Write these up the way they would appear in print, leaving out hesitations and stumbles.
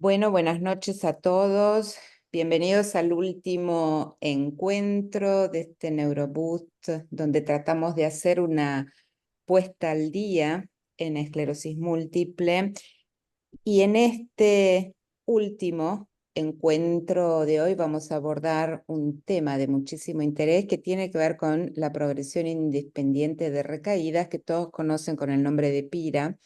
Bueno, buenas noches a todos. Bienvenidos al último encuentro de este Neuroboost, donde tratamos de hacer una puesta al día en esclerosis múltiple. Y en este último encuentro de hoy vamos a abordar un tema de muchísimo interés que tiene que ver con la progresión independiente de recaídas, que todos conocen con el nombre de PIRA.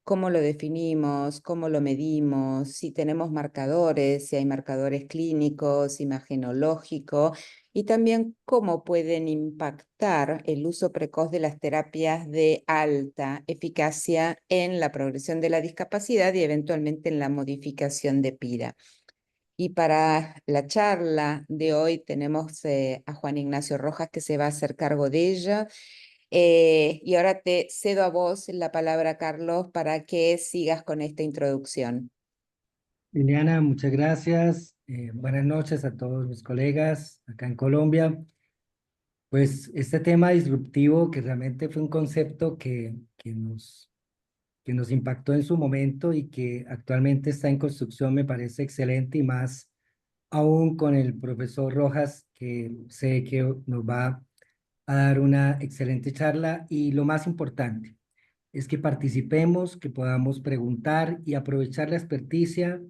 ¿Cómo lo definimos? ¿Cómo lo medimos? Si tenemos marcadores, si hay marcadores clínicos, imagenológicos, y también cómo pueden impactar el uso precoz de las terapias de alta eficacia en la progresión de la discapacidad y eventualmente en la modificación de PIRA. Y para la charla de hoy tenemos a Juan Ignacio Rojas, que se va a hacer cargo de ella. Y ahora te cedo a vos la palabra, Carlos, para que sigas con esta introducción. Liliana, muchas gracias. Buenas noches a todos mis colegas acá en Colombia. Pues este tema disruptivo, que realmente fue un concepto que nos impactó en su momento y que actualmente está en construcción, me parece excelente y más aún con el profesor Rojas, que sé que nos va a dar una excelente charla. Y lo más importante es que participemos, que podamos preguntar y aprovechar la experticia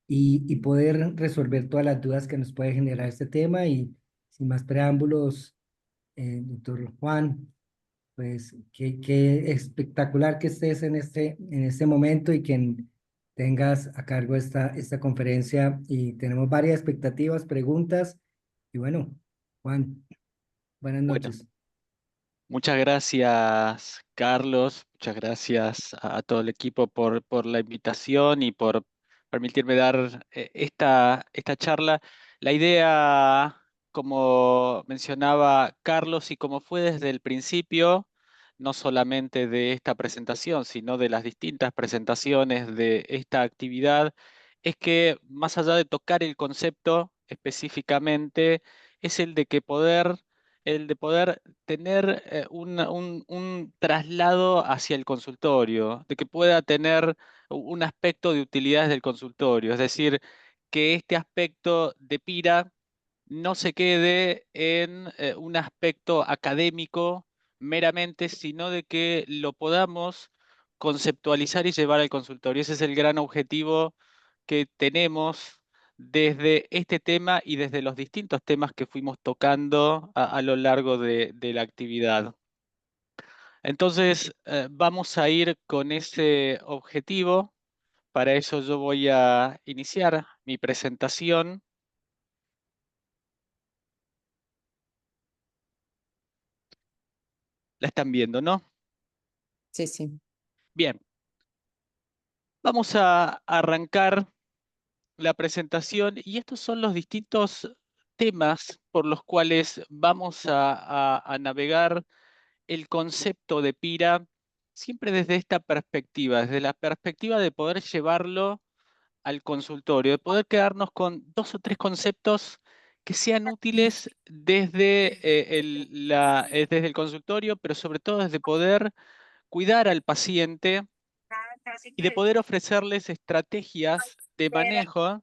y poder resolver todas las dudas que nos puede generar este tema. Y sin más preámbulos, doctor Juan, pues qué espectacular que estés en este momento y que tengas a cargo esta conferencia. Y tenemos varias expectativas, preguntas. Y bueno, Juan, buenas Bueno, noches. muchas gracias, Carlos. Muchas gracias a todo el equipo por la invitación y por permitirme dar esta charla. La idea, como mencionaba Carlos, y como fue desde el principio, no solamente de esta presentación, sino de las distintas presentaciones de esta actividad, es que más allá de tocar el concepto específicamente, es el de poder tener un traslado hacia el consultorio, de que pueda tener un aspecto de utilidades del consultorio, es decir, que este aspecto de PIRA no se quede en un aspecto académico meramente, sino de que lo podamos conceptualizar y llevar al consultorio. Ese es el gran objetivo que tenemos desde este tema y desde los distintos temas que fuimos tocando a lo largo de la actividad. Entonces, vamos a ir con ese objetivo. Para eso yo voy a iniciar mi presentación. La están viendo, ¿no? Sí, sí. Bien, vamos a arrancar la presentación y estos son los distintos temas por los cuales vamos a navegar el concepto de PIRA, siempre desde esta perspectiva, desde la perspectiva de poder llevarlo al consultorio, de poder quedarnos con dos o tres conceptos que sean útiles desde el consultorio, pero sobre todo desde poder cuidar al paciente y de poder ofrecerles estrategias de manejo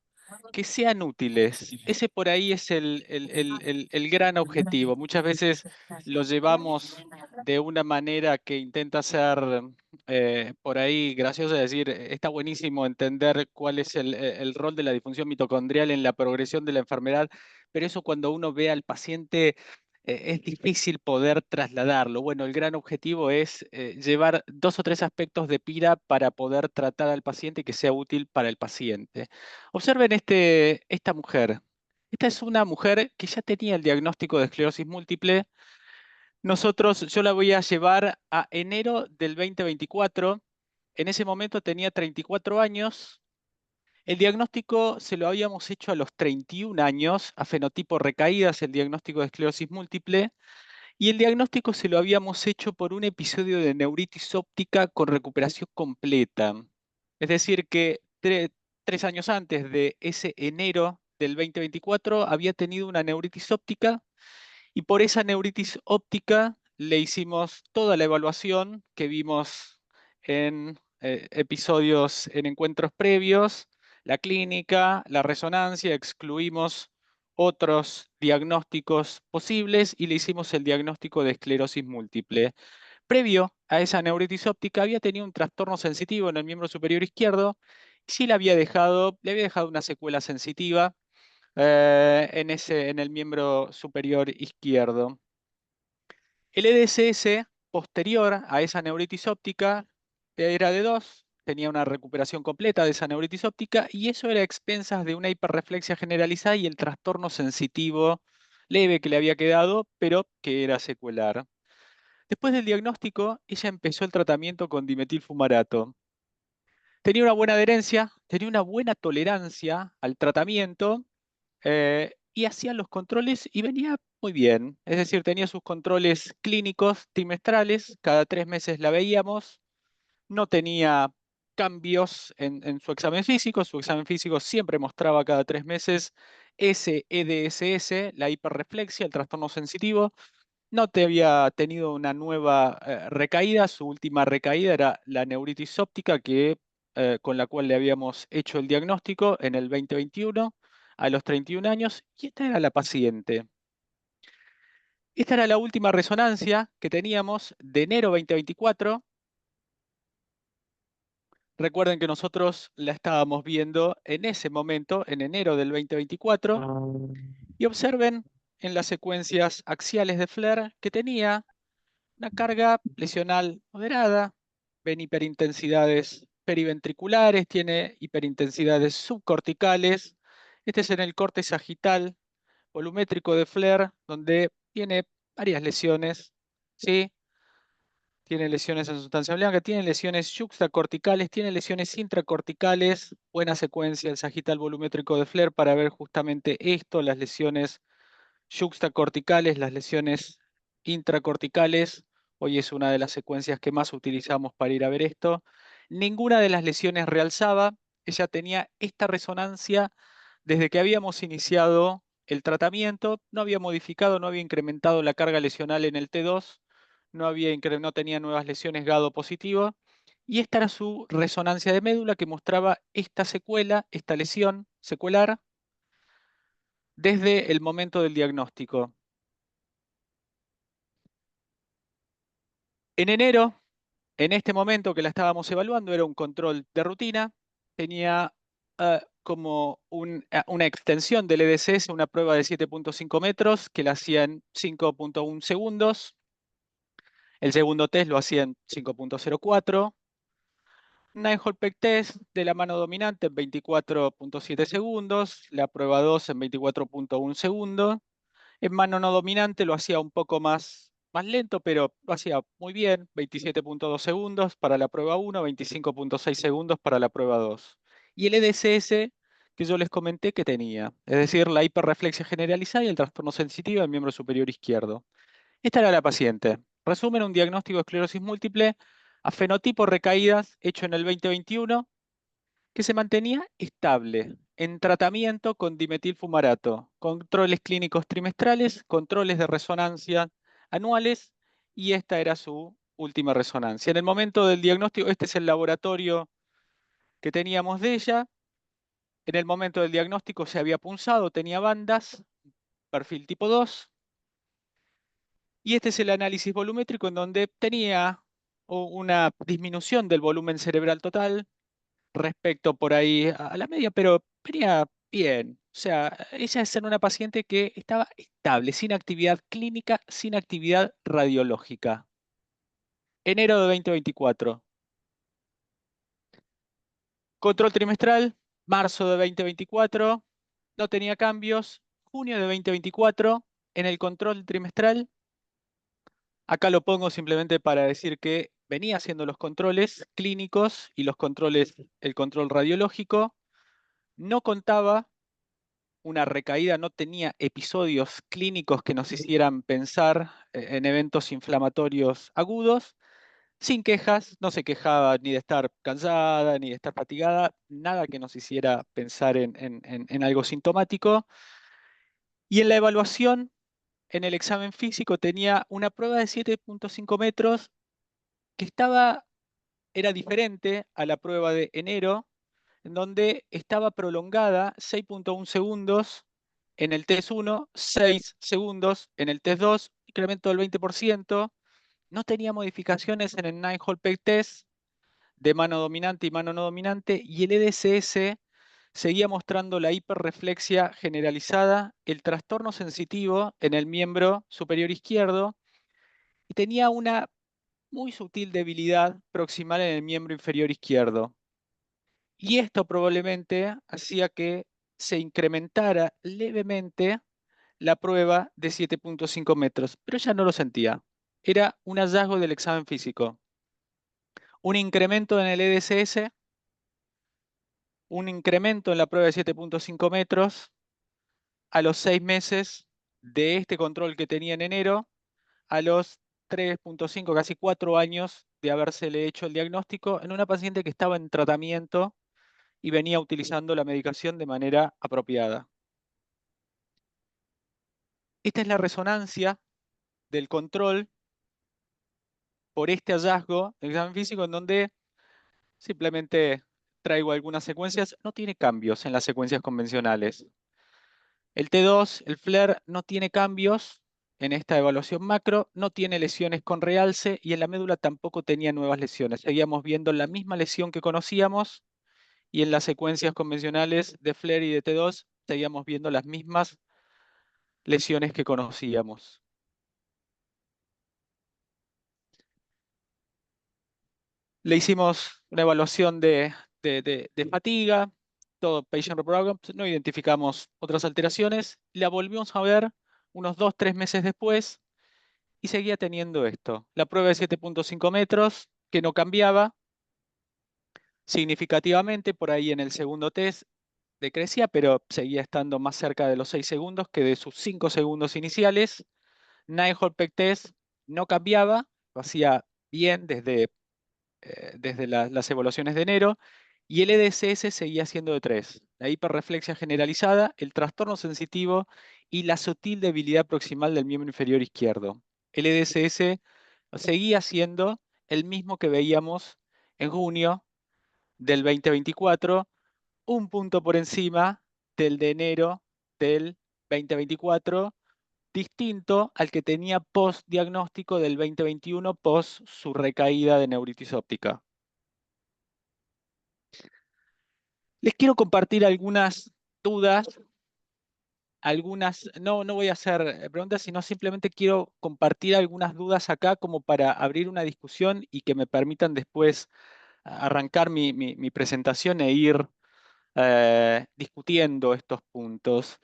que sean útiles. Ese por ahí es el gran objetivo. Muchas veces lo llevamos de una manera que intenta ser por ahí graciosa, es decir, está buenísimo entender cuál es el rol de la disfunción mitocondrial en la progresión de la enfermedad, pero eso cuando uno ve al paciente es difícil poder trasladarlo. Bueno, el gran objetivo es llevar dos o tres aspectos de PIRA para poder tratar al paciente y que sea útil para el paciente. Observen esta mujer. Esta es una mujer que ya tenía el diagnóstico de esclerosis múltiple. Yo la voy a llevar a enero del 2024. En ese momento tenía 34 años. El diagnóstico se lo habíamos hecho a los 31 años, a fenotipo recaídas, el diagnóstico de esclerosis múltiple. Y el diagnóstico se lo habíamos hecho por un episodio de neuritis óptica con recuperación completa. Es decir, que 3 años antes de ese enero del 2024 había tenido una neuritis óptica y por esa neuritis óptica le hicimos toda la evaluación que vimos en episodios, en encuentros previos. la clínica, la resonancia, excluimos otros diagnósticos posibles y le hicimos el diagnóstico de esclerosis múltiple. Previo a esa neuritis óptica había tenido un trastorno sensitivo en el miembro superior izquierdo y sí le había dejado una secuela sensitiva en el miembro superior izquierdo. El EDSS posterior a esa neuritis óptica era de 2, tenía una recuperación completa de esa neuritis óptica y eso era a expensas de una hiperreflexia generalizada y el trastorno sensitivo leve que le había quedado, pero que era secuelar. Después del diagnóstico, ella empezó el tratamiento con dimetilfumarato. Tenía una buena adherencia, tenía una buena tolerancia al tratamiento y hacía los controles y venía muy bien. Es decir, tenía sus controles clínicos trimestrales, cada 3 meses la veíamos, no tenía cambios en su examen físico siempre mostraba cada 3 meses ese EDSS, la hiperreflexia, el trastorno sensitivo. No te había tenido una nueva recaída, su última recaída era la neuritis óptica con la cual le habíamos hecho el diagnóstico en el 2021 a los 31 años y esta era la paciente. Esta era la última resonancia que teníamos de enero 2024. Recuerden que nosotros la estábamos viendo en ese momento, en enero del 2024, y observen en las secuencias axiales de FLAIR que tenía una carga lesional moderada, ven hiperintensidades periventriculares, tiene hiperintensidades subcorticales. Este es en el corte sagital volumétrico de FLAIR, donde tiene varias lesiones, ¿sí? Tiene lesiones en sustancia blanca, tiene lesiones yuxtacorticales, tiene lesiones intracorticales. Buena secuencia el sagital volumétrico de FLAIR para ver justamente esto, las lesiones yuxtacorticales, las lesiones intracorticales. Hoy es una de las secuencias que más utilizamos para ir a ver esto. Ninguna de las lesiones realzaba. Ella tenía esta resonancia desde que habíamos iniciado el tratamiento. No había modificado, no había incrementado la carga lesional en el T2. No tenía nuevas lesiones GADO positivo. Y esta era su resonancia de médula que mostraba esta secuela, esta lesión secuelar desde el momento del diagnóstico. En enero, en este momento que la estábamos evaluando, era un control de rutina, tenía como una extensión del EDCS, una prueba de 7.5 metros, que la hacía en 5.1 segundos. El segundo test lo hacía en 5.04. Nine-hole peg test de la mano dominante en 24.7 segundos, la prueba 2 en 24.1 segundos. En mano no dominante lo hacía un poco más lento, pero lo hacía muy bien, 27.2 segundos para la prueba 1, 25.6 segundos para la prueba 2. Y el EDSS que yo les comenté que tenía, es decir, la hiperreflexia generalizada y el trastorno sensitivo del miembro superior izquierdo. Esta era la paciente. Resumen, un diagnóstico de esclerosis múltiple a fenotipo recaídas hecho en el 2021 que se mantenía estable en tratamiento con dimetilfumarato, controles clínicos trimestrales, controles de resonancia anuales, y esta era su última resonancia. En el momento del diagnóstico, este es el laboratorio que teníamos de ella. En el momento del diagnóstico se había punzado, tenía bandas, perfil tipo 2, y este es el análisis volumétrico en donde tenía una disminución del volumen cerebral total, respecto por ahí a la media, pero venía bien. O sea, ella es una paciente que estaba estable, sin actividad clínica, sin actividad radiológica. Enero de 2024. Control trimestral, marzo de 2024. No tenía cambios. Junio de 2024. En el control trimestral, acá lo pongo simplemente para decir que venía haciendo los controles clínicos y el control radiológico. No contaba una recaída, no tenía episodios clínicos que nos hicieran pensar en eventos inflamatorios agudos, sin quejas, no se quejaba ni de estar cansada, ni de estar fatigada, nada que nos hiciera pensar en algo sintomático. Y en la evaluación, en el examen físico, tenía una prueba de 7.5 metros que era diferente a la prueba de enero. en donde estaba prolongada 6.1 segundos en el test 1, 6 segundos en el test 2, incremento del 20%. No tenía modificaciones en el Nine-Hole Peg Test de mano dominante y mano no dominante, y el EDSS seguía mostrando la hiperreflexia generalizada, el trastorno sensitivo en el miembro superior izquierdo, y tenía una muy sutil debilidad proximal en el miembro inferior izquierdo. Y esto probablemente hacía que se incrementara levemente la prueba de 7.5 metros, pero ella no lo sentía. Era un hallazgo del examen físico. Un incremento en el EDSS, un incremento en la prueba de 7.5 metros a los 6 meses de este control que tenía en enero, a los 3.5, casi 4 años de habérsele hecho el diagnóstico en una paciente que estaba en tratamiento y venía utilizando la medicación de manera apropiada. Esta es la resonancia del control por este hallazgo del examen físico, en donde simplemente traigo algunas secuencias. No tiene cambios en las secuencias convencionales. El T2, el FLAIR, no tiene cambios en esta evaluación macro, no tiene lesiones con realce y en la médula tampoco tenía nuevas lesiones. Seguíamos viendo la misma lesión que conocíamos y en las secuencias convencionales de FLAIR y de T2 seguíamos viendo las mismas lesiones que conocíamos. Le hicimos una evaluación de fatiga, todo patient reported outcomes, no identificamos otras alteraciones. La volvimos a ver unos 2-3 meses después y seguía teniendo esto. La prueba de 7.5 metros, que no cambiaba significativamente, por ahí en el segundo test decrecía, pero seguía estando más cerca de los 6 segundos que de sus 5 segundos iniciales. Nine-Hole Peg Test no cambiaba, lo hacía bien desde las evaluaciones de enero, y el EDSS seguía siendo de 3. La hiperreflexia generalizada, el trastorno sensitivo y la sutil debilidad proximal del miembro inferior izquierdo. El EDSS seguía siendo el mismo que veíamos en junio del 2024, un punto por encima del de enero del 2024, distinto al que tenía post-diagnóstico del 2021, post su recaída de neuritis óptica. Les quiero compartir algunas dudas, no voy a hacer preguntas, sino simplemente quiero compartir algunas dudas acá como para abrir una discusión y que me permitan después arrancar mi presentación e ir discutiendo estos puntos.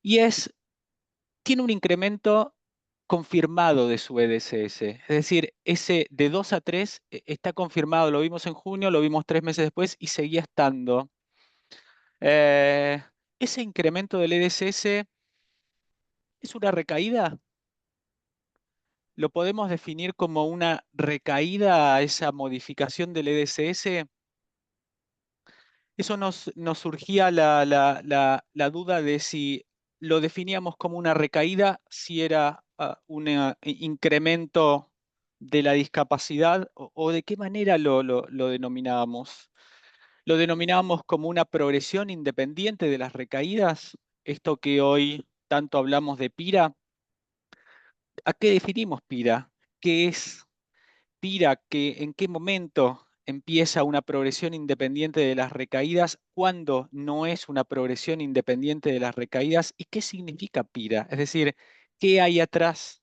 Y tiene un incremento confirmado de su EDSS. Es decir, ese de 2 a 3 está confirmado. Lo vimos en junio, lo vimos 3 meses después y seguía estando. Eh, ¿Ese incremento del EDSS es una recaída? ¿Lo podemos definir como una recaída a esa modificación del EDSS? Eso nos surgía la duda de si lo definíamos como una recaída, si era un incremento de la discapacidad o de qué manera lo denominábamos. ¿Lo denominábamos como una progresión independiente de las recaídas? Esto que hoy tanto hablamos de PIRA. ¿A qué definimos PIRA? ¿Qué es PIRA? ¿En qué momento empieza una progresión independiente de las recaídas? ¿Cuándo no es una progresión independiente de las recaídas? ¿Y qué significa PIRA? Es decir, ¿qué hay atrás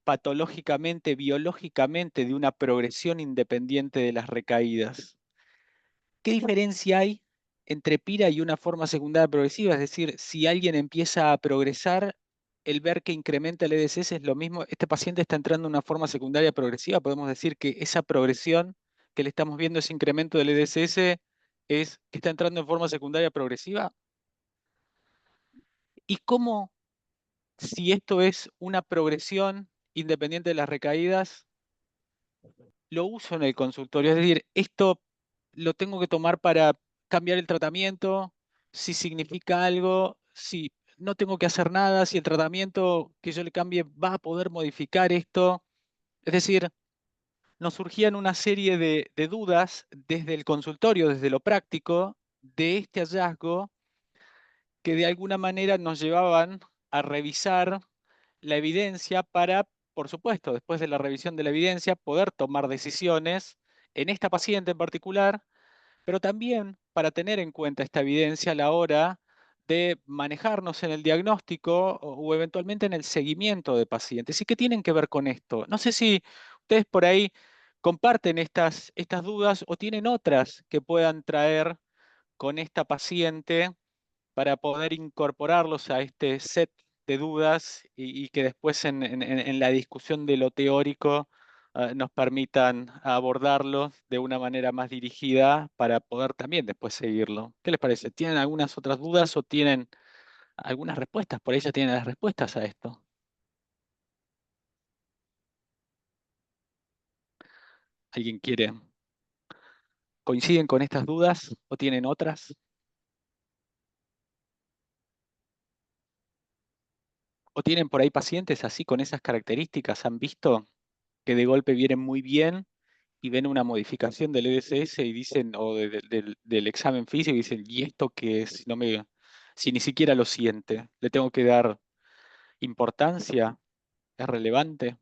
patológicamente, biológicamente de una progresión independiente de las recaídas? ¿Qué diferencia hay entre PIRA y una forma secundaria progresiva? Es decir, si alguien empieza a progresar, el ver que incrementa el EDSS es lo mismo. Este paciente está entrando en una forma secundaria progresiva. Podemos decir que esa progresión que le estamos viendo, ese incremento del EDSS, es que está entrando en forma secundaria progresiva. ¿Y cómo, si esto es una progresión independiente de las recaídas, lo uso en el consultorio? Es decir, esto lo tengo que tomar para cambiar el tratamiento, si significa algo, si no tengo que hacer nada, si el tratamiento que yo le cambie va a poder modificar esto. Es decir, nos surgían una serie de dudas desde el consultorio, desde lo práctico, de este hallazgo que de alguna manera nos llevaban a revisar la evidencia para, por supuesto, después de la revisión de la evidencia, poder tomar decisiones en esta paciente en particular, pero también para tener en cuenta esta evidencia a la hora de manejarnos en el diagnóstico o eventualmente en el seguimiento de pacientes. ¿Y qué tienen que ver con esto? No sé si ustedes por ahí comparten estas dudas o tienen otras que puedan traer con esta paciente para poder incorporarlos a este set de dudas y que después en la discusión de lo teórico nos permitan abordarlos de una manera más dirigida para poder también después seguirlo. ¿Qué les parece? ¿Tienen algunas otras dudas o tienen algunas respuestas? Por ahí ya tienen las respuestas a esto. ¿Alguien quiere? ¿Coinciden con estas dudas o tienen otras? ¿O tienen por ahí pacientes así con esas características? ¿Han visto que de golpe vienen muy bien y ven una modificación del EDSS y dicen, o del examen físico, y dicen, ¿y esto qué es? Si ni siquiera lo siente, ¿le tengo que dar importancia? ¿Es relevante?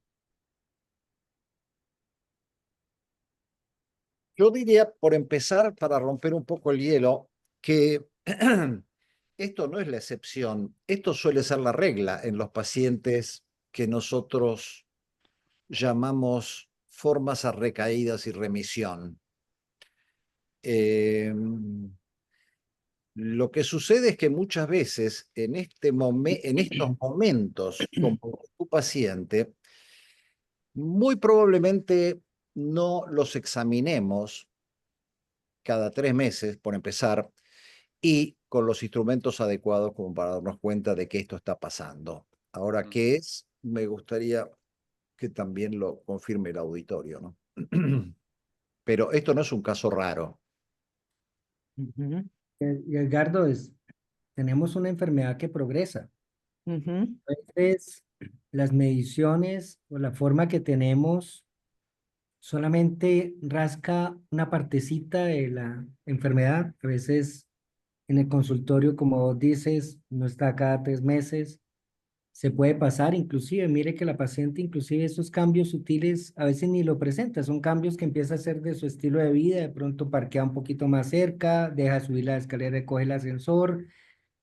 Yo diría, por empezar, para romper un poco el hielo, que esto no es la excepción, esto suele ser la regla en los pacientes que nosotros llamamos formas a recaídas y remisión. Lo que sucede es que muchas veces en estos momentos, como tu paciente, muy probablemente no los examinemos cada 3 meses, por empezar, y con los instrumentos adecuados como para darnos cuenta de que esto está pasando. Ahora, ¿qué es? Me gustaría que también lo confirme el auditorio, ¿no? Pero esto no es un caso raro. Ujú, Y Edgardo, tenemos una enfermedad que progresa. ujú. A veces las mediciones o la forma que tenemos solamente rasca una partecita de la enfermedad. A veces en el consultorio, como vos dices, no está cada 3 meses. Se puede pasar, inclusive, mire que la paciente, inclusive esos cambios sutiles, a veces ni lo presenta, son cambios que empieza a hacer de su estilo de vida, de pronto parquea un poquito más cerca, deja subir la escalera, coge el ascensor,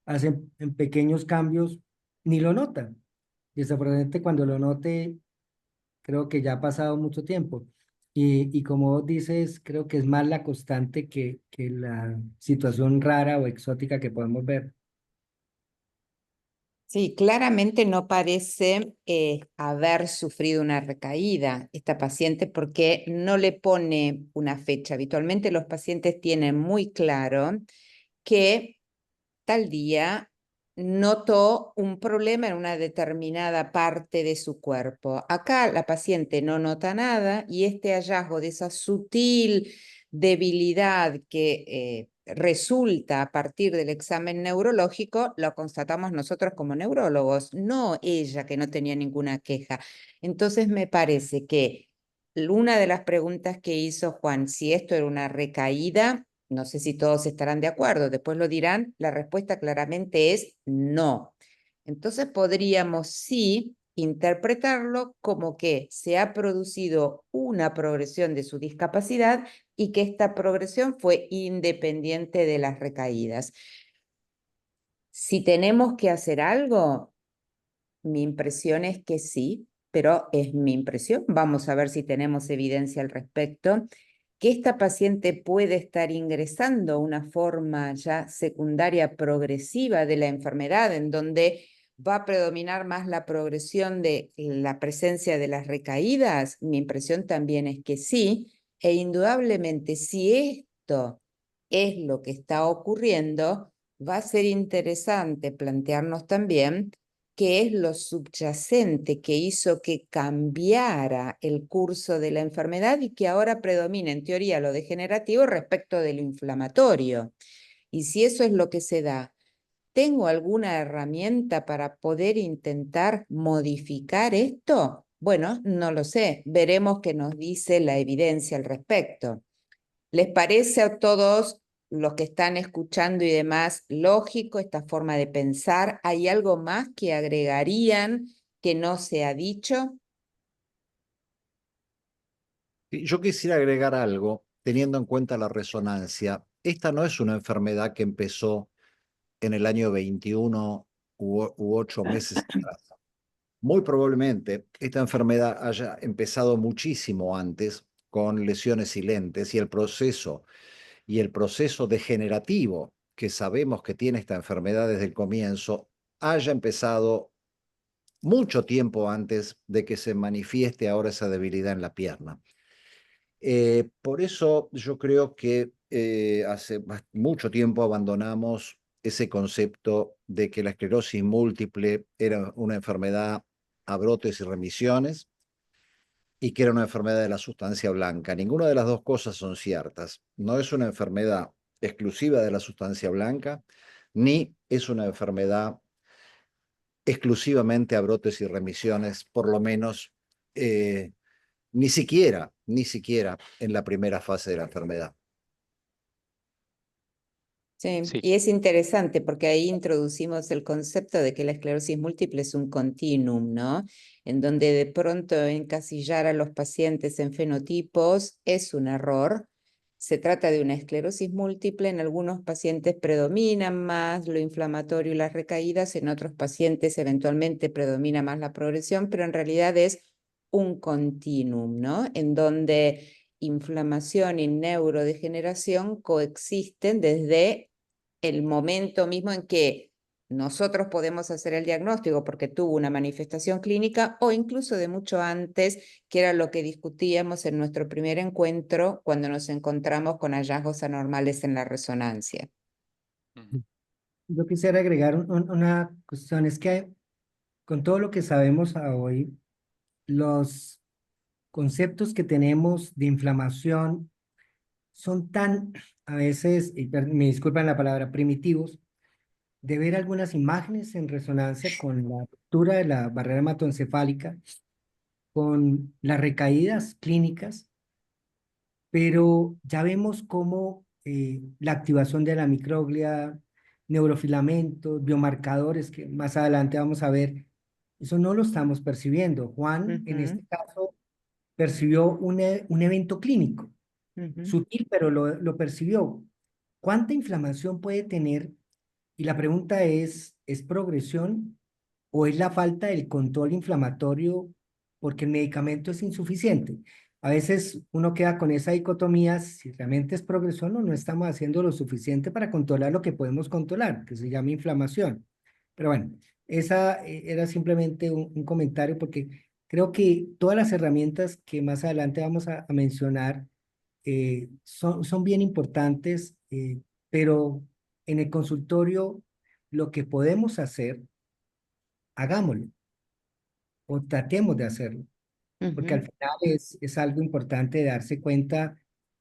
hace en pequeños cambios, ni lo nota. Desafortunadamente cuando lo note, creo que ya ha pasado mucho tiempo. Y como vos dices, creo que es más la constante que la situación rara o exótica que podemos ver. Sí, claramente no parece haber sufrido una recaída esta paciente porque no le pone una fecha. Habitualmente los pacientes tienen muy claro que tal día notó un problema en una determinada parte de su cuerpo. Acá la paciente no nota nada y este hallazgo de esa sutil debilidad que resulta a partir del examen neurológico lo constatamos nosotros como neurólogos, no ella que no tenía ninguna queja. Entonces me parece que una de las preguntas que hizo Juan, si esto era una recaída, no sé si todos estarán de acuerdo, después lo dirán, la respuesta claramente es no. Entonces podríamos sí interpretarlo como que se ha producido una progresión de su discapacidad y que esta progresión fue independiente de las recaídas. Si tenemos que hacer algo, mi impresión es que sí, pero es mi impresión. Vamos a ver si tenemos evidencia al respecto. Que esta paciente puede estar ingresando a una forma ya secundaria progresiva de la enfermedad, en donde va a predominar más la progresión de la presencia de las recaídas. Mi impresión también es que sí, e indudablemente si esto es lo que está ocurriendo, va a ser interesante plantearnos también qué es lo subyacente que hizo que cambiara el curso de la enfermedad y que ahora predomina en teoría lo degenerativo respecto de lo inflamatorio. Y si eso es lo que se da, ¿tengo alguna herramienta para poder intentar modificar esto? Bueno, no lo sé, veremos qué nos dice la evidencia al respecto. ¿Les parece a todos los que están escuchando y demás lógico esta forma de pensar? ¿Hay algo más que agregarían que no se ha dicho? Y yo quisiera agregar algo, teniendo en cuenta la resonancia. Esta no es una enfermedad que empezó en el año 21 u 8 meses atrás. Muy probablemente esta enfermedad haya empezado muchísimo antes con lesiones silentes y el proceso degenerativo que sabemos que tiene esta enfermedad desde el comienzo haya empezado mucho tiempo antes de que se manifieste ahora esa debilidad en la pierna. Por eso yo creo que hace mucho tiempo abandonamos ese concepto de que la esclerosis múltiple era una enfermedad a brotes y remisiones y que era una enfermedad de la sustancia blanca. Ninguna de las dos cosas son ciertas. No es una enfermedad exclusiva de la sustancia blanca, ni es una enfermedad exclusivamente a brotes y remisiones, por lo menos ni siquiera en la primera fase de la enfermedad. Sí, Sí. y es interesante porque ahí introducimos el concepto de que la esclerosis múltiple es un continuum, ¿no? En donde de pronto encasillar a los pacientes en fenotipos es un error. Se trata de una esclerosis múltiple, en algunos pacientes predominan más lo inflamatorio y las recaídas, en otros pacientes eventualmente predomina más la progresión, pero en realidad es un continuum, ¿no? En donde inflamación y neurodegeneración coexisten desde el momento mismo en que nosotros podemos hacer el diagnóstico porque tuvo una manifestación clínica o incluso de mucho antes, que era lo que discutíamos en nuestro primer encuentro cuando nos encontramos con hallazgos anormales en la resonancia. Ujú. Yo quisiera agregar una cuestión, es que con todo lo que sabemos a hoy, los conceptos que tenemos de inflamación son tan, a veces, y me disculpan la palabra, primitivos, de ver algunas imágenes en resonancia con la ruptura de la barrera hematoencefálica, con las recaídas clínicas, pero ya vemos cómo la activación de la microglia, neurofilamentos, biomarcadores, que más adelante vamos a ver, eso no lo estamos percibiendo. Juan, en este caso, percibió un evento clínico, sutil, pero lo percibió. ¿Cuánta inflamación puede tener? Y la pregunta ¿es progresión o es la falta del control inflamatorio porque el medicamento es insuficiente? A veces uno queda con esa dicotomía, si realmente es progresión o no estamos haciendo lo suficiente para controlar lo que podemos controlar, que se llama inflamación. Pero bueno, esa era simplemente un comentario porque creo que todas las herramientas que más adelante vamos a mencionar son bien importantes, pero en el consultorio lo que podemos hacer, hagámoslo o tratemos de hacerlo, porque al final es algo importante darse cuenta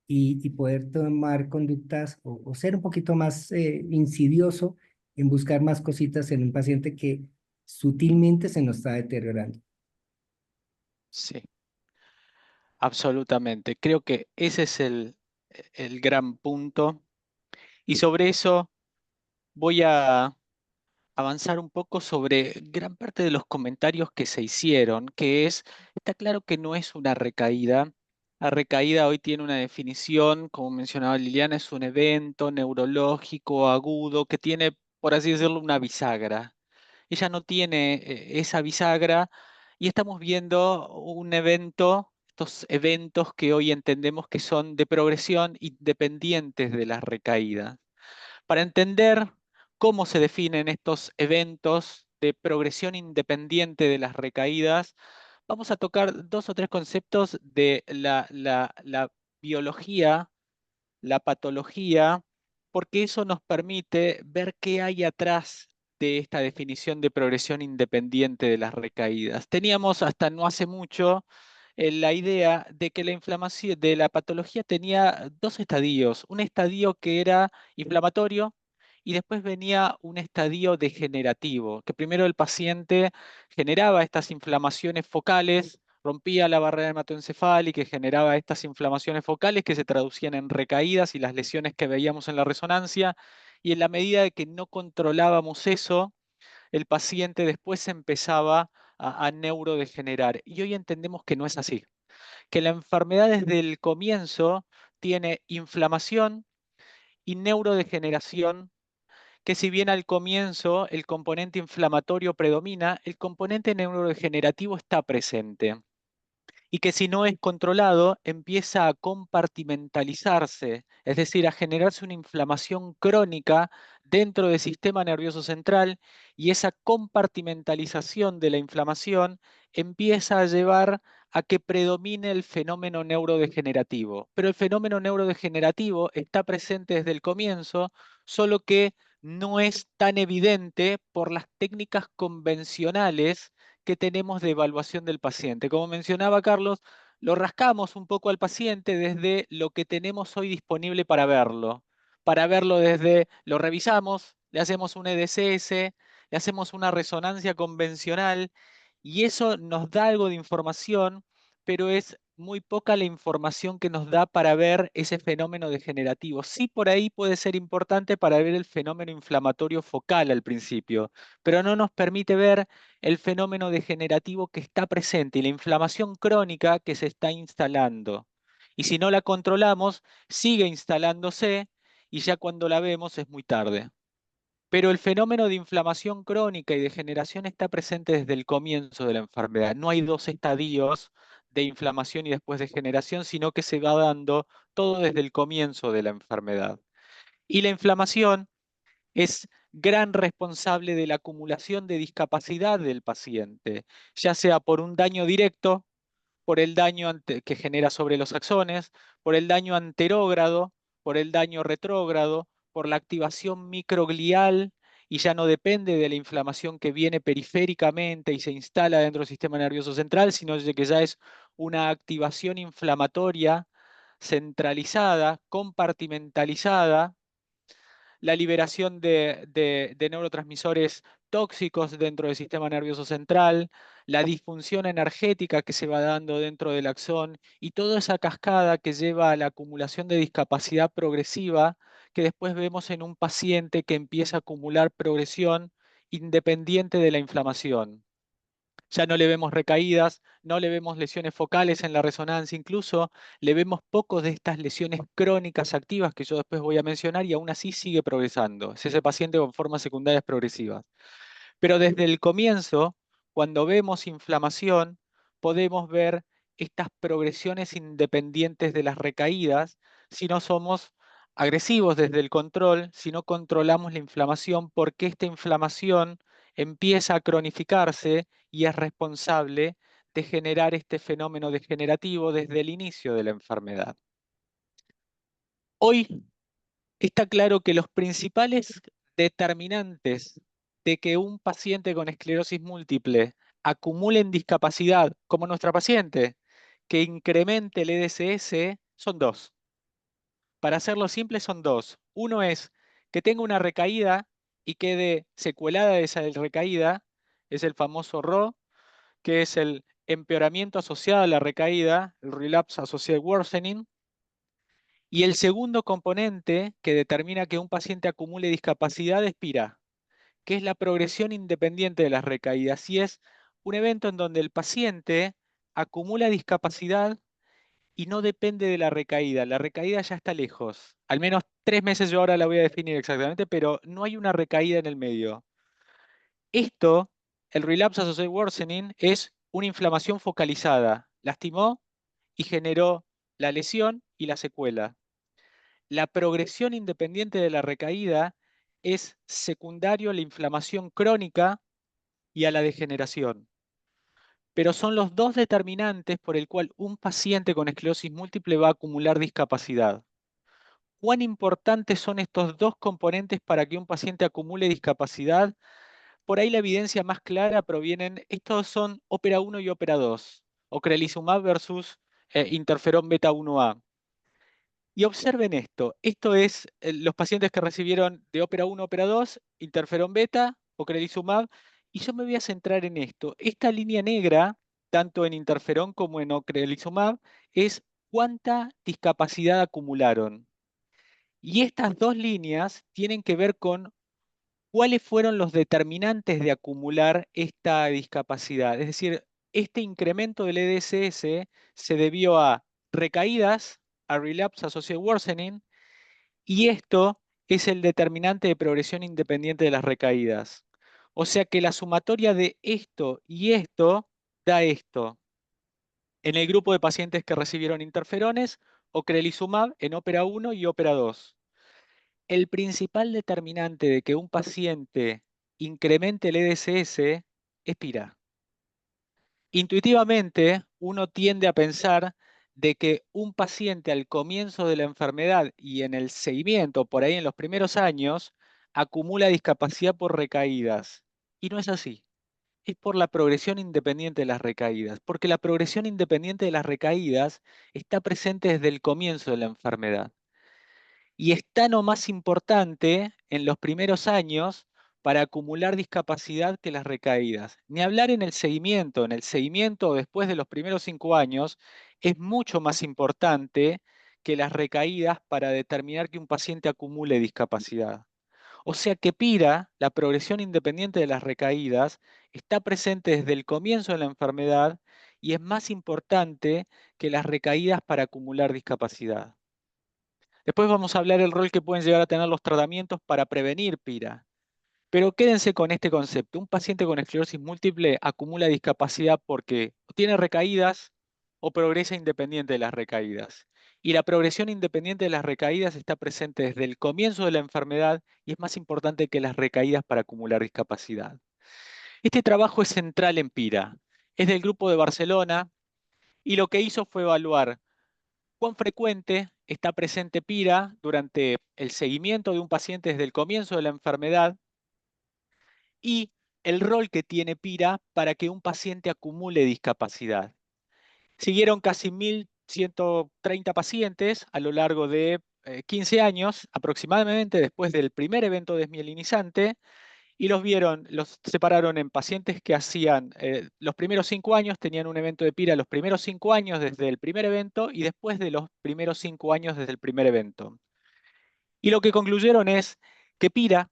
y poder tomar conductas o ser un poquito más insidioso en buscar más cositas en un paciente que sutilmente se nos está deteriorando. Sí, absolutamente. Creo que ese es el gran punto. Y sobre eso voy a avanzar un poco sobre gran parte de los comentarios que se hicieron, que es, está claro que no es una recaída. La recaída hoy tiene una definición, como mencionaba Liliana, es un evento neurológico agudo que tiene, por así decirlo, una bisagra. Ella no tiene esa bisagra y estamos viendo un evento, estos eventos que hoy entendemos que son de progresión independientes de las recaídas. Para entender cómo se definen estos eventos de progresión independiente de las recaídas, vamos a tocar dos o tres conceptos de la biología, la patología, porque eso nos permite ver qué hay atrás de esta definición de progresión independiente de las recaídas. Teníamos hasta no hace mucho la idea de que la inflamación de la patología tenía dos estadios, un estadio que era inflamatorio y después venía un estadio degenerativo, que primero el paciente generaba estas inflamaciones focales rompía la barrera hematoencefálica y generaba estas inflamaciones focales que se traducían en recaídas y las lesiones que veíamos en la resonancia. Y en la medida de que no controlábamos eso, el paciente después empezaba a neurodegenerar. Y hoy entendemos que no es así, que la enfermedad desde el comienzo tiene inflamación y neurodegeneración, que si bien al comienzo el componente inflamatorio predomina, el componente neurodegenerativo está presente y que si no es controlado empieza a compartimentalizarse, es decir, a generarse una inflamación crónica dentro del sistema nervioso central, y esa compartimentalización de la inflamación empieza a llevar a que predomine el fenómeno neurodegenerativo. Pero el fenómeno neurodegenerativo está presente desde el comienzo, solo que no es tan evidente por las técnicas convencionales que tenemos de evaluación del paciente. Como mencionaba Carlos, lo rascamos un poco al paciente desde lo que tenemos hoy disponible para verlo. Para verlo desde, lo revisamos, le hacemos un EDCS, le hacemos una resonancia convencional y eso nos da algo de información, pero es muy poca la información que nos da para ver ese fenómeno degenerativo. Sí, por ahí puede ser importante para ver el fenómeno inflamatorio focal al principio, pero no nos permite ver el fenómeno degenerativo que está presente y la inflamación crónica que se está instalando. Y si no la controlamos, sigue instalándose y ya cuando la vemos es muy tarde. Pero el fenómeno de inflamación crónica y degeneración está presente desde el comienzo de la enfermedad. No hay dos estadios de inflamación y después degeneración, sino que se va dando todo desde el comienzo de la enfermedad. Y la inflamación es gran responsable de la acumulación de discapacidad del paciente, ya sea por un daño directo, por el daño que genera sobre los axones, por el daño anterógrado, por el daño retrógrado, por la activación microglial, y ya no depende de la inflamación que viene periféricamente y se instala dentro del sistema nervioso central, sino de que ya es una activación inflamatoria centralizada, compartimentalizada, la liberación de neurotransmisores tóxicos dentro del sistema nervioso central, la disfunción energética que se va dando dentro del axón y toda esa cascada que lleva a la acumulación de discapacidad progresiva que después vemos en un paciente que empieza a acumular progresión independiente de la inflamación. Ya no le vemos recaídas, no le vemos lesiones focales en la resonancia, incluso le vemos pocos de estas lesiones crónicas activas que yo después voy a mencionar y aún así sigue progresando. Es ese paciente con formas secundarias progresivas. Pero desde el comienzo, cuando vemos inflamación, podemos ver estas progresiones independientes de las recaídas si no somos agresivos desde el control, si no controlamos la inflamación, porque esta inflamación empieza a cronificarse y es responsable de generar este fenómeno degenerativo desde el inicio de la enfermedad. Hoy está claro que los principales determinantes de que un paciente con esclerosis múltiple acumule en discapacidad, como nuestra paciente, que incremente el EDSS, son dos. Para hacerlo simple, son dos. Uno es que tenga una recaída y quede secuelada de esa recaída, es el famoso RO, que es el empeoramiento asociado a la recaída, el Relapse Associated Worsening. Y el segundo componente que determina que un paciente acumule discapacidad es PIRA, que es la progresión independiente de las recaídas. Y es un evento en donde el paciente acumula discapacidad y no depende de la recaída. La recaída ya está lejos. Al menos 3 meses yo ahora la voy a definir exactamente, pero no hay una recaída en el medio. Esto, el Relapse Associated Worsening, es una inflamación focalizada. Lastimó y generó la lesión y la secuela. La progresión independiente de la recaída es secundario a la inflamación crónica y a la degeneración. Pero son los dos determinantes por el cual un paciente con esclerosis múltiple va a acumular discapacidad. ¿Cuán importantes son estos dos componentes para que un paciente acumule discapacidad? Por ahí la evidencia más clara provienen, estos son ópera 1 y ópera 2, ocrelizumab versus interferón beta 1A. Y observen esto es los pacientes que recibieron de ópera 1, ópera 2, interferón beta, ocrelizumab, y yo me voy a centrar en esto. Esta línea negra tanto en interferón como en ocrelizumab, es cuánta discapacidad acumularon. Y estas dos líneas tienen que ver con cuáles fueron los determinantes de acumular esta discapacidad. Es decir, este incremento del EDSS se debió a recaídas, a relapse associated worsening, y esto es el determinante de progresión independiente de las recaídas. O sea que la sumatoria de esto y esto da esto. En el grupo de pacientes que recibieron interferones, ocrelizumab en ópera 1 y ópera 2. El principal determinante de que un paciente incremente el EDSS es PIRA. Intuitivamente, uno tiende a pensar de que un paciente al comienzo de la enfermedad y en el seguimiento, por ahí en los primeros años, acumula discapacidad por recaídas. Y no es así. Es por la progresión independiente de las recaídas, porque la progresión independiente de las recaídas está presente desde el comienzo de la enfermedad. Y es tan o más importante en los primeros años para acumular discapacidad que las recaídas. Ni hablar en el seguimiento. En el seguimiento después de los primeros 5 años es mucho más importante que las recaídas para determinar que un paciente acumule discapacidad. O sea que PIRA, la progresión independiente de las recaídas, está presente desde el comienzo de la enfermedad y es más importante que las recaídas para acumular discapacidad. Después vamos a hablar del rol que pueden llegar a tener los tratamientos para prevenir PIRA. Pero quédense con este concepto. Un paciente con esclerosis múltiple acumula discapacidad porque o tiene recaídas o progresa independiente de las recaídas. Y la progresión independiente de las recaídas está presente desde el comienzo de la enfermedad y es más importante que las recaídas para acumular discapacidad. Este trabajo es central en PIRA. Es del grupo de Barcelona y lo que hizo fue evaluar cuán frecuente está presente PIRA durante el seguimiento de un paciente desde el comienzo de la enfermedad y el rol que tiene PIRA para que un paciente acumule discapacidad. Siguieron casi 1.130 pacientes a lo largo de 15 años, aproximadamente después del primer evento desmielinizante, y los separaron en pacientes que hacían los primeros 5 años, tenían un evento de PIRA los primeros 5 años desde el primer evento y después de los primeros 5 años desde el primer evento. Y lo que concluyeron es que PIRA,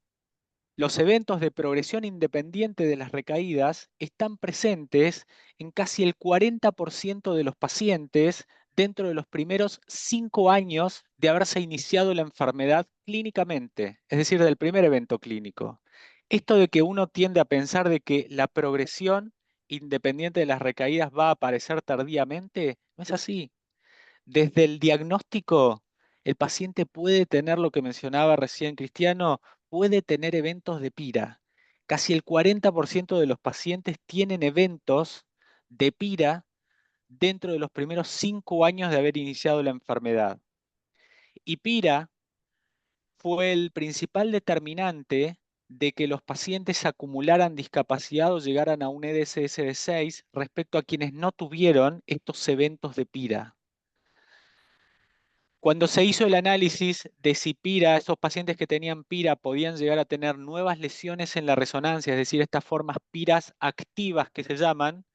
los eventos de progresión independiente de las recaídas, están presentes en casi el 40% de los pacientes dentro de los primeros 5 años de haberse iniciado la enfermedad clínicamente, es decir, del primer evento clínico. Esto de que uno tiende a pensar de que la progresión independiente de las recaídas va a aparecer tardíamente, no es así. Desde el diagnóstico, el paciente puede tener lo que mencionaba recién Cristiano, puede tener eventos de PIRA. Casi el 40% de los pacientes tienen eventos de PIRA dentro de los primeros 5 años de haber iniciado la enfermedad. Y PIRA fue el principal determinante de que los pacientes acumularan discapacidad o llegaran a un EDSS de 6 respecto a quienes no tuvieron estos eventos de PIRA. Cuando se hizo el análisis de si PIRA, esos pacientes que tenían PIRA podían llegar a tener nuevas lesiones en la resonancia, es decir, estas formas PIRAs activas que se llaman,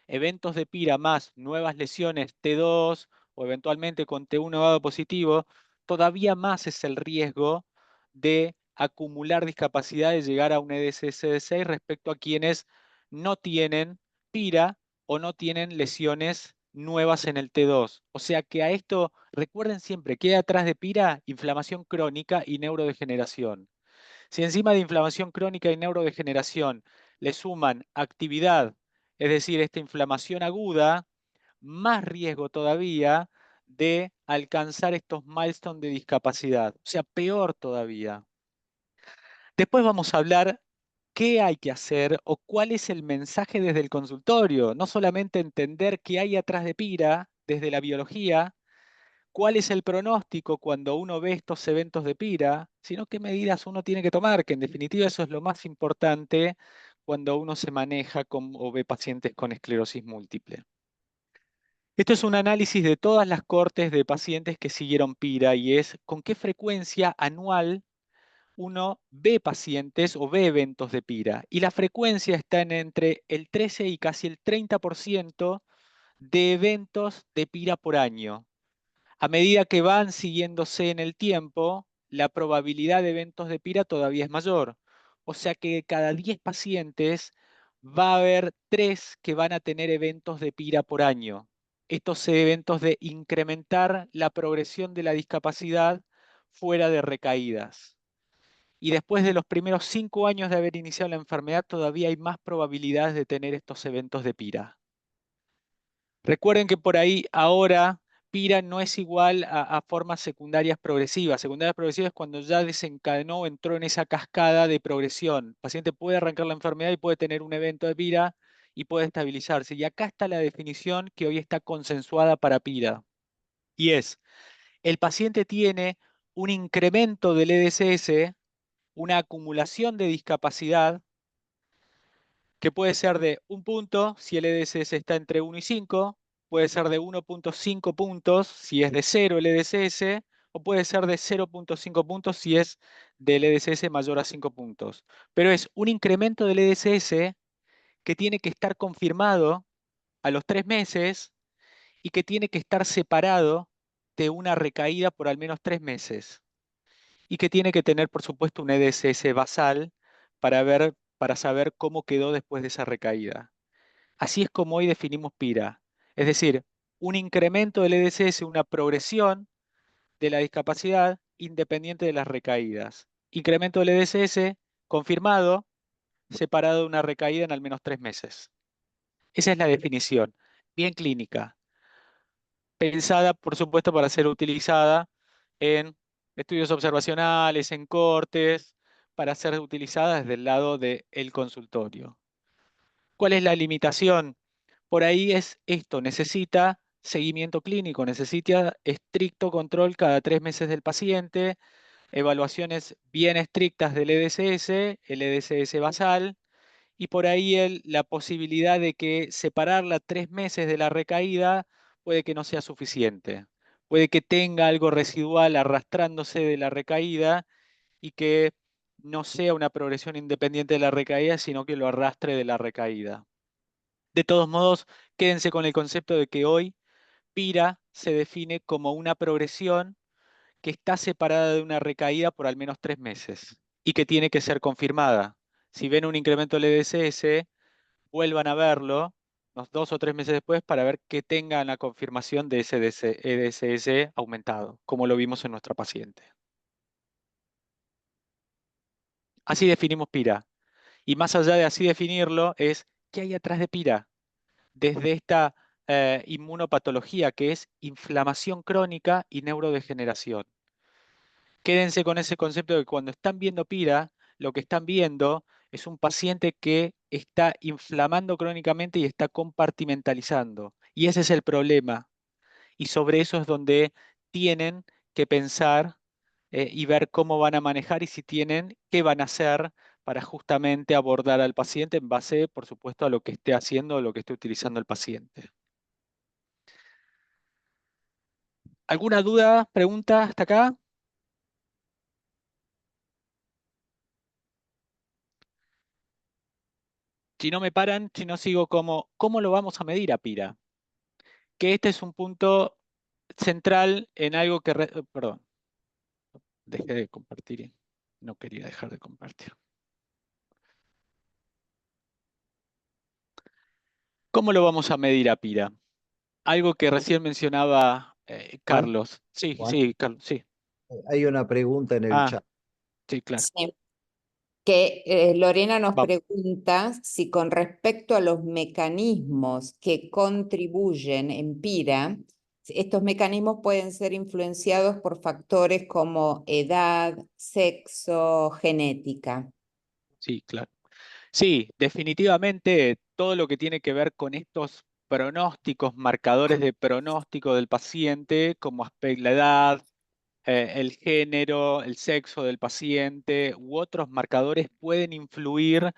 eventos de PIRA más nuevas lesiones T2 o eventualmente con T1 dado positivo, todavía más es el riesgo de acumular discapacidad de llegar a un EDSS de 6 respecto a quienes no tienen PIRA o no tienen lesiones nuevas en el T2. O sea que a esto, recuerden siempre, queda atrás de PIRA inflamación crónica y neurodegeneración. Si encima de inflamación crónica y neurodegeneración le suman actividad, es decir, esta inflamación aguda, más riesgo todavía de alcanzar estos milestones de discapacidad. O sea, peor todavía. Después vamos a hablar qué hay que hacer o cuál es el mensaje desde el consultorio. No solamente entender qué hay atrás de PIRA desde la biología, cuál es el pronóstico cuando uno ve estos eventos de PIRA, sino qué medidas uno tiene que tomar, que en definitiva eso es lo más importante cuando uno se maneja o ve pacientes con esclerosis múltiple. Esto es un análisis de todas las cohortes de pacientes que siguieron PIRA y es con qué frecuencia anual uno ve pacientes o ve eventos de PIRA y la frecuencia está en entre el 13 y casi el 30% de eventos de PIRA por año. A medida que van siguiéndose en el tiempo, la probabilidad de eventos de PIRA todavía es mayor. O sea que de cada 10 pacientes va a haber 3 que van a tener eventos de PIRA por año. Estos eventos de incrementar la progresión de la discapacidad fuera de recaídas. Y después de los primeros 5 años de haber iniciado la enfermedad, todavía hay más probabilidades de tener estos eventos de PIRA. Recuerden que por ahí ahora PIRA no es igual a formas secundarias progresivas. Secundarias progresivas es cuando ya desencadenó o entró en esa cascada de progresión. El paciente puede arrancar la enfermedad y puede tener un evento de PIRA y puede estabilizarse. Y acá está la definición que hoy está consensuada para PIRA. Y es, el paciente tiene un incremento del EDSS, una acumulación de discapacidad que puede ser de un punto si el EDSS está entre 1 y 5, puede ser de 1.5 puntos si es de 0 el EDSS, o puede ser de 0.5 puntos si es del EDSS mayor a 5 puntos. Pero es un incremento del EDSS que tiene que estar confirmado a los 3 meses y que tiene que estar separado de una recaída por al menos 3 meses. Y que tiene que tener, por supuesto, un EDSS basal para saber cómo quedó después de esa recaída. Así es como hoy definimos PIRA, es decir, un incremento del EDSS, una progresión de la discapacidad independiente de las recaídas. Incremento del EDSS confirmado, separado de una recaída en al menos 3 meses. Esa es la definición, bien clínica, pensada, por supuesto, para ser utilizada en estudios observacionales, en cortes, para ser utilizada desde el lado del consultorio. ¿Cuál es la limitación? Por ahí es esto, necesita seguimiento clínico, necesita estricto control cada 3 meses del paciente, evaluaciones bien estrictas del EDSS, el EDSS basal, y por ahí la posibilidad de que separarla 3 meses de la recaída puede que no sea suficiente. Puede que tenga algo residual arrastrándose de la recaída y que no sea una progresión independiente de la recaída, sino que lo arrastre de la recaída. De todos modos, quédense con el concepto de que hoy PIRA se define como una progresión que está separada de una recaída por al menos 3 meses y que tiene que ser confirmada. Si ven un incremento del EDSS, vuelvan a verlo unos 2 o 3 meses después para ver que tengan la confirmación de ese EDSS aumentado, como lo vimos en nuestra paciente. Así definimos PIRA. Y más allá de así definirlo, es ¿qué hay atrás de PIRA? Desde esta inmunopatología que es inflamación crónica y neurodegeneración. Quédense con ese concepto de que cuando están viendo PIRA, lo que están viendo es un paciente que está inflamando crónicamente y está compartimentalizando. Y ese es el problema. Y sobre eso es donde tienen que pensar y ver cómo van a manejar y si tienen, qué van a hacer para justamente abordar al paciente en base, por supuesto, a lo que esté haciendo o lo que esté utilizando el paciente. ¿Alguna duda, pregunta hasta acá? Si no me paran, si no sigo como, ¿cómo lo vamos a medir a PIRA? Que este es un punto central en algo que... Perdón, dejé de compartir. No quería dejar de compartir. ¿Cómo lo vamos a medir a PIRA? Algo que recién mencionaba Juan, Carlos. Sí, Juan, sí, Carlos, sí. hay una pregunta en el Ah, chat. sí, claro. Sí. Que Lorena nos Vamos. pregunta si con respecto a los mecanismos que contribuyen en PIRA, si estos mecanismos pueden ser influenciados por factores como edad, sexo, genética. Sí, claro. Sí, definitivamente todo lo que tiene que ver con estos pronósticos, marcadores de pronóstico del paciente, como la edad, el género, el sexo del paciente u otros marcadores pueden influir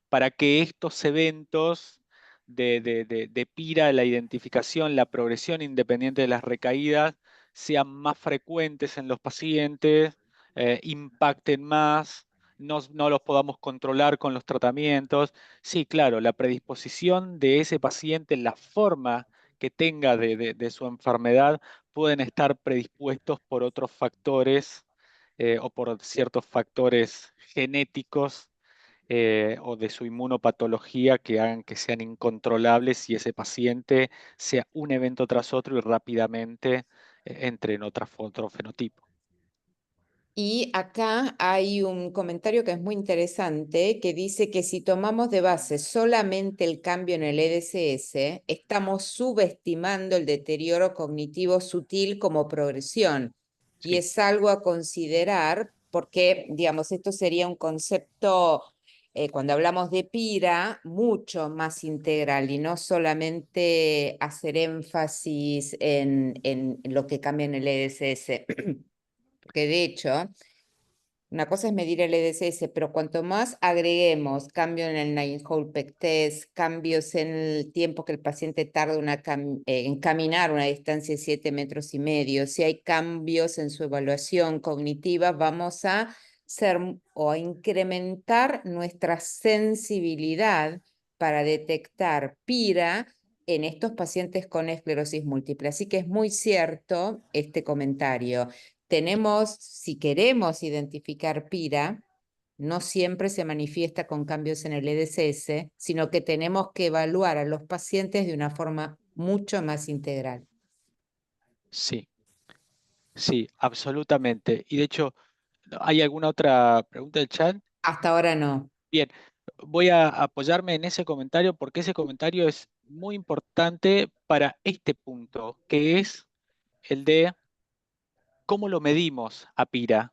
para que estos eventos de PIRA, la identificación, la progresión independiente de las recaídas, sean más frecuentes en los pacientes, impacten más, no los podamos controlar con los tratamientos. Sí, claro, la predisposición de ese paciente, la forma que tenga de su enfermedad, pueden estar predispuestos por otros factores o por ciertos factores genéticos o de su inmunopatología que hagan que sean incontrolables y ese paciente sea un evento tras otro y rápidamente entre en otro fenotipo. Y acá hay un comentario que es muy interesante que dice que si tomamos de base solamente el cambio en el EDSS, estamos subestimando el deterioro cognitivo sutil como progresión. Y Sí. es algo a considerar porque, digamos, esto sería un concepto, cuando hablamos de PIRA, mucho más integral y no solamente hacer énfasis en lo que cambia en el EDSS. Porque de hecho, una cosa es medir el EDSS, pero cuanto más agreguemos cambio en el Nine-Hole Peg Test, cambios en el tiempo que el paciente tarda en caminar una distancia de 7,5 metros, si hay cambios en su evaluación cognitiva, vamos a o a incrementar nuestra sensibilidad para detectar PIRA en estos pacientes con esclerosis múltiple. Así que es muy cierto este comentario. Si queremos identificar PIRA, no siempre se manifiesta con cambios en el EDSS, sino que tenemos que evaluar a los pacientes de una forma mucho más integral. Sí, sí, absolutamente. Y de hecho, ¿hay alguna otra pregunta del chat? Hasta ahora no. Bien, voy a apoyarme en ese comentario porque ese comentario es muy importante para este punto, que es el de cómo lo medimos a PIRA.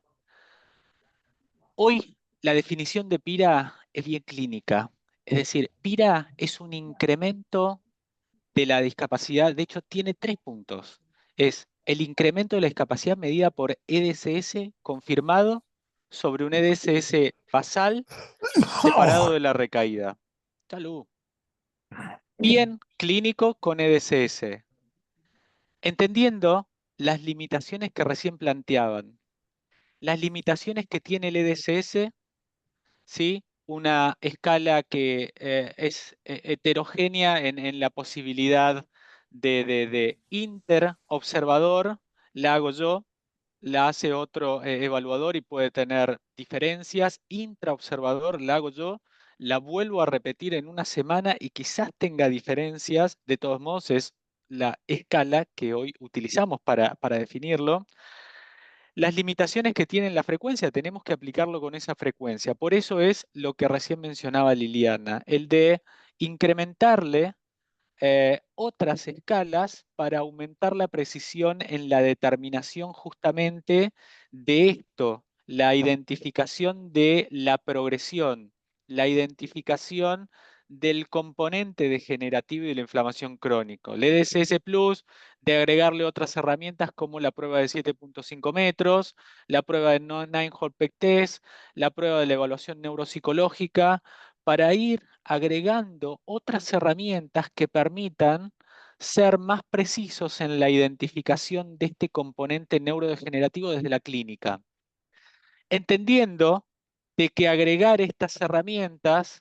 Hoy la definición de PIRA es bien clínica, es decir, PIRA es un incremento de la discapacidad, de hecho tiene 3 puntos. Es el incremento de la discapacidad medida por EDSS confirmado sobre un EDSS basal separado de la recaída. Salud. Bien clínico con EDSS. Entendiendo las limitaciones que recién planteaban. Las limitaciones que tiene el EDSS, ¿sí? Una escala que es heterogénea en la posibilidad de interobservador, la hago yo, la hace otro evaluador y puede tener diferencias. Intraobservador, la hago yo, la vuelvo a repetir en una semana y quizás tenga diferencias. De todos modos, es la escala que hoy utilizamos para definirlo. Las limitaciones que tiene la frecuencia, tenemos que aplicarlo con esa frecuencia. Por eso es lo que recién mencionaba Liliana, el de incrementarle otras escalas para aumentar la precisión en la determinación justamente de esto, la identificación de la progresión, la identificación del componente degenerativo y de la inflamación crónico. El EDSS Plus, de agregarle otras herramientas como la prueba de 7,5 metros, la prueba de Nine-Hole Peg Test, la prueba de la evaluación neuropsicológica, para ir agregando otras herramientas que permitan ser más precisos en la identificación de este componente neurodegenerativo desde la clínica. Entendiendo de que agregar estas herramientas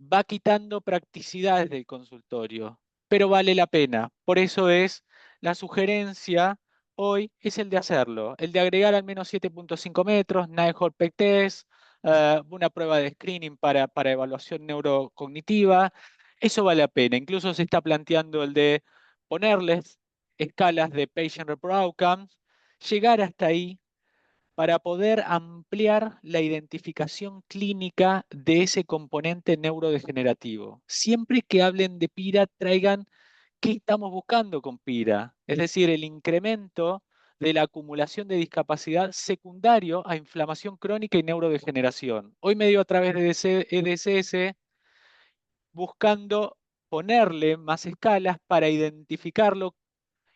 va quitando practicidades del consultorio, pero vale la pena. Por eso es la sugerencia hoy es el de hacerlo, el de agregar al menos 7,5 metros, Nine-Hole Peg Test, una prueba de screening para evaluación neurocognitiva. Eso vale la pena. Incluso se está planteando el de ponerles escalas de Patient Reported Outcomes, llegar hasta ahí para poder ampliar la identificación clínica de ese componente neurodegenerativo. Siempre que hablen de PIRA, traigan qué estamos buscando con PIRA, es decir, el incremento de la acumulación de discapacidad secundario a inflamación crónica y neurodegeneración. Hoy me dio a través de EDSS buscando ponerle más escalas para identificarlo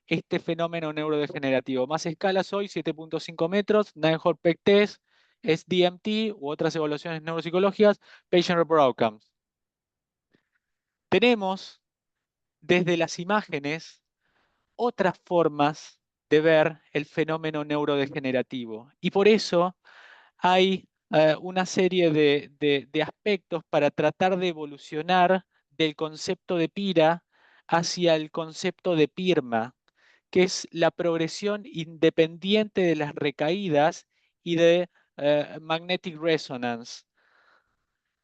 este fenómeno neurodegenerativo. Más escalas hoy, 7,5 metros, Nine-Hole Peg Test, SDMT u otras evaluaciones neuropsicológicas, Patient Reported Outcomes. Tenemos desde las imágenes otras formas de ver el fenómeno neurodegenerativo. Y por eso hay una serie de aspectos para tratar de evolucionar del concepto de PIRA hacia el concepto de PIRMA, que es la progresión independiente de las recaídas y de magnetic resonance,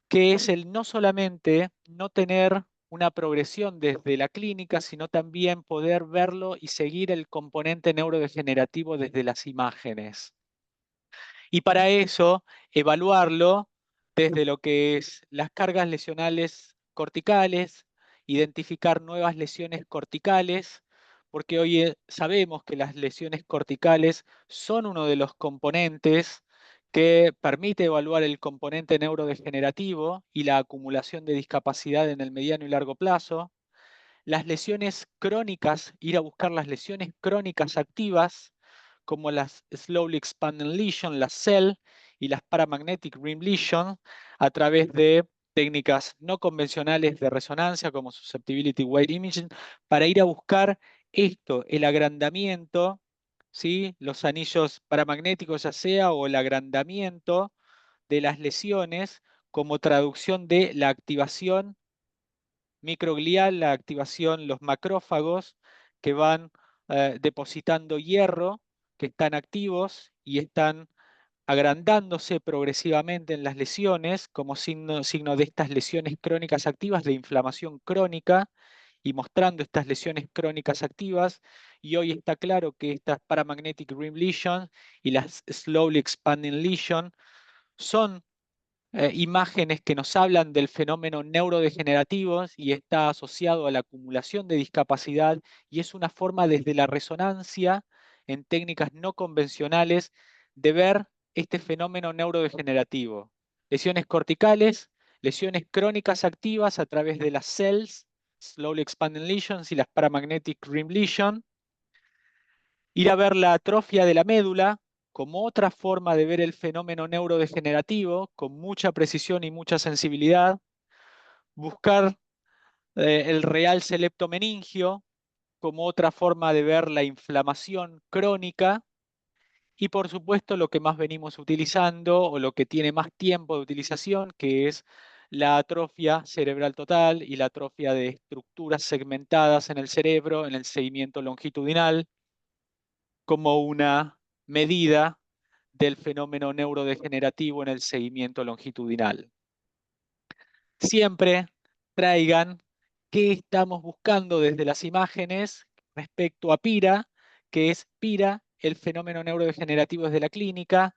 que es el no solamente no tener una progresión desde la clínica, sino también poder verlo y seguir el componente neurodegenerativo desde las imágenes. Y para eso, evaluarlo desde lo que es las cargas lesionales corticales, identificar nuevas lesiones corticales, porque hoy sabemos que las lesiones corticales son uno de los componentes que permite evaluar el componente neurodegenerativo y la acumulación de discapacidad en el mediano y largo plazo. Las lesiones crónicas, ir a buscar las lesiones crónicas activas, como las Slowly Expanding Lesion, las CEL y las Paramagnetic Rim Lesion, a través de técnicas no convencionales de resonancia, como Susceptibility Weight Imaging, para ir a buscar esto, el agrandamiento, ¿sí? Los anillos paramagnéticos ya sea, o el agrandamiento de las lesiones como traducción de la activación microglial, la activación, los macrófagos que van depositando hierro, que están activos y están agrandándose progresivamente en las lesiones como signo de estas lesiones crónicas activas de inflamación crónica, y mostrando estas lesiones crónicas activas. Y hoy está claro que estas paramagnetic rim lesions y las slowly expanding lesions son imágenes que nos hablan del fenómeno neurodegenerativo y está asociado a la acumulación de discapacidad, y es una forma desde la resonancia en técnicas no convencionales de ver este fenómeno neurodegenerativo. Lesiones corticales, lesiones crónicas activas a través de las cells, slowly expanding lesions y las paramagnetic rim lesions. Ir a ver la atrofia de la médula como otra forma de ver el fenómeno neurodegenerativo con mucha precisión y mucha sensibilidad. Buscar el real septomeningio como otra forma de ver la inflamación crónica. Y por supuesto lo que más venimos utilizando, o lo que tiene más tiempo de utilización, que es la atrofia cerebral total y la atrofia de estructuras segmentadas en el cerebro en el seguimiento longitudinal, como una medida del fenómeno neurodegenerativo en el seguimiento longitudinal. Siempre traigan qué estamos buscando desde las imágenes respecto a PIRA, que es PIRA, el fenómeno neurodegenerativo desde la clínica;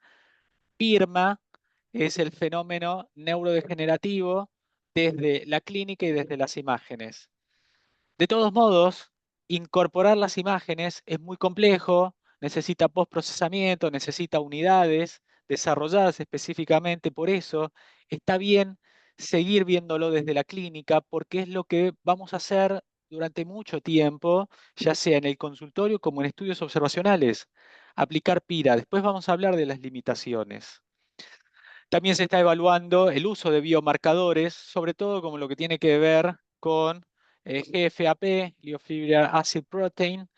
PIRMA es el fenómeno neurodegenerativo desde la clínica y desde las imágenes. De todos modos, incorporar las imágenes es muy complejo, necesita postprocesamiento, necesita unidades desarrolladas específicamente. Por eso está bien seguir viéndolo desde la clínica, porque es lo que vamos a hacer durante mucho tiempo, ya sea en el consultorio como en estudios observacionales, aplicar PIRA. Después vamos a hablar de las limitaciones. También se está evaluando el uso de biomarcadores, sobre todo como lo que tiene que ver con GFAP, Liofibrillar Acid Protein,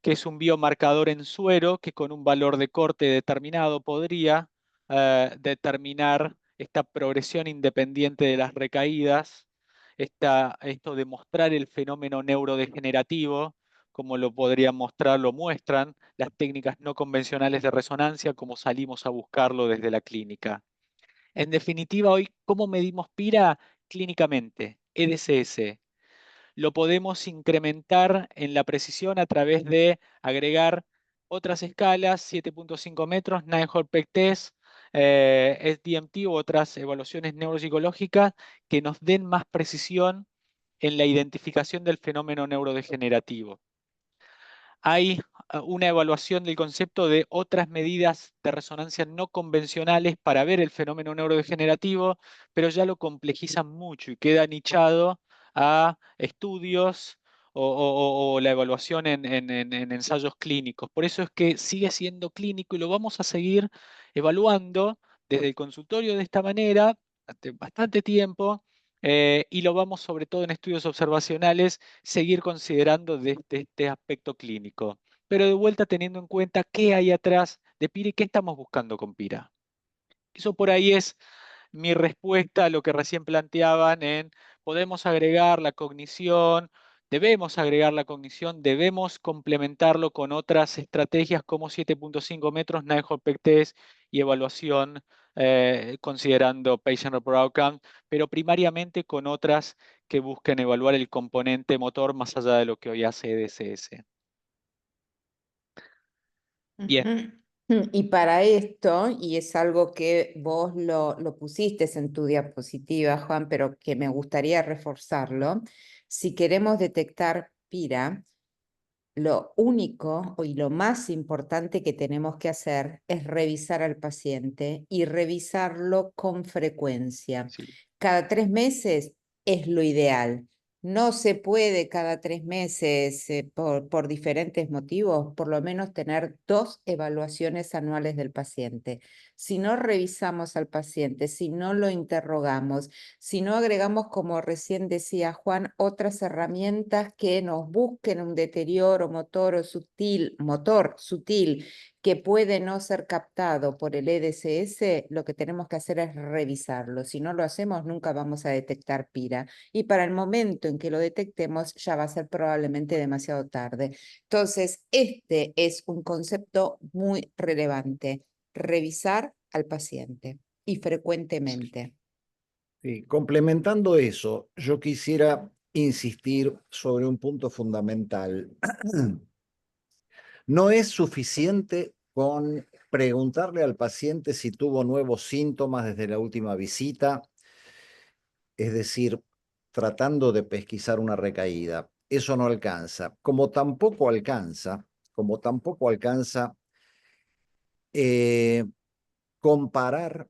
que es un biomarcador en suero que con un valor de corte determinado podría determinar esta progresión independiente de las recaídas, esto de mostrar el fenómeno neurodegenerativo, como lo podrían mostrar, lo muestran las técnicas no convencionales de resonancia, como salimos a buscarlo desde la clínica. En definitiva, hoy, ¿cómo medimos PIRA clínicamente? EDCS. Lo podemos incrementar en la precisión a través de agregar otras escalas, 7.5 metros, Nine-Hole Peg Test, SDMT u otras evaluaciones neuropsicológicas que nos den más precisión en la identificación del fenómeno neurodegenerativo. Hay una evaluación del concepto de otras medidas de resonancia no convencionales para ver el fenómeno neurodegenerativo, pero ya lo complejizan mucho y queda nichado a estudios o la evaluación en ensayos clínicos. Por eso es que sigue siendo clínico y lo vamos a seguir evaluando desde el consultorio de esta manera durante bastante tiempo. Y lo vamos, sobre todo en estudios observacionales, seguir considerando desde este aspecto clínico. pero de vuelta teniendo en cuenta qué hay atrás de Pira y qué estamos buscando con Pira. Eso por ahí es mi respuesta a lo que recién planteaban en podemos agregar la cognición, debemos agregar la cognición, debemos complementarlo con otras estrategias como 7.5 metros, Nine-Hole Test y evaluación considerando Patient Reported Outcome, pero primariamente con otras que busquen evaluar el componente motor más allá de lo que hoy hace EDCS. Bien. Y para esto, y es algo que vos lo pusiste en tu diapositiva, Juan, pero que me gustaría reforzarlo, si queremos detectar PIRA, lo único y lo más importante que tenemos que hacer es revisar al paciente y revisarlo con frecuencia. Sí. Cada 3 meses es lo ideal. No se puede cada 3 meses por diferentes motivos, por lo menos tener 2 evaluaciones anuales del paciente. Si no revisamos al paciente, si no lo interrogamos, si no agregamos, como recién decía Juan, otras herramientas que nos busquen un deterioro motor sutil que puede no ser captado por el EDCS, lo que tenemos que hacer es revisarlo. Si no lo hacemos, nunca vamos a detectar PIRA. Y para el momento en que lo detectemos, ya va a ser probablemente demasiado tarde. Entonces, este es un concepto muy relevante. Revisar al paciente y frecuentemente. Sí, complementando eso, yo quisiera insistir sobre un punto fundamental. No es suficiente con preguntarle al paciente si tuvo nuevos síntomas desde la última visita, es decir, tratando de pesquisar una recaída. Eso no alcanza. Como tampoco alcanza eh, comparar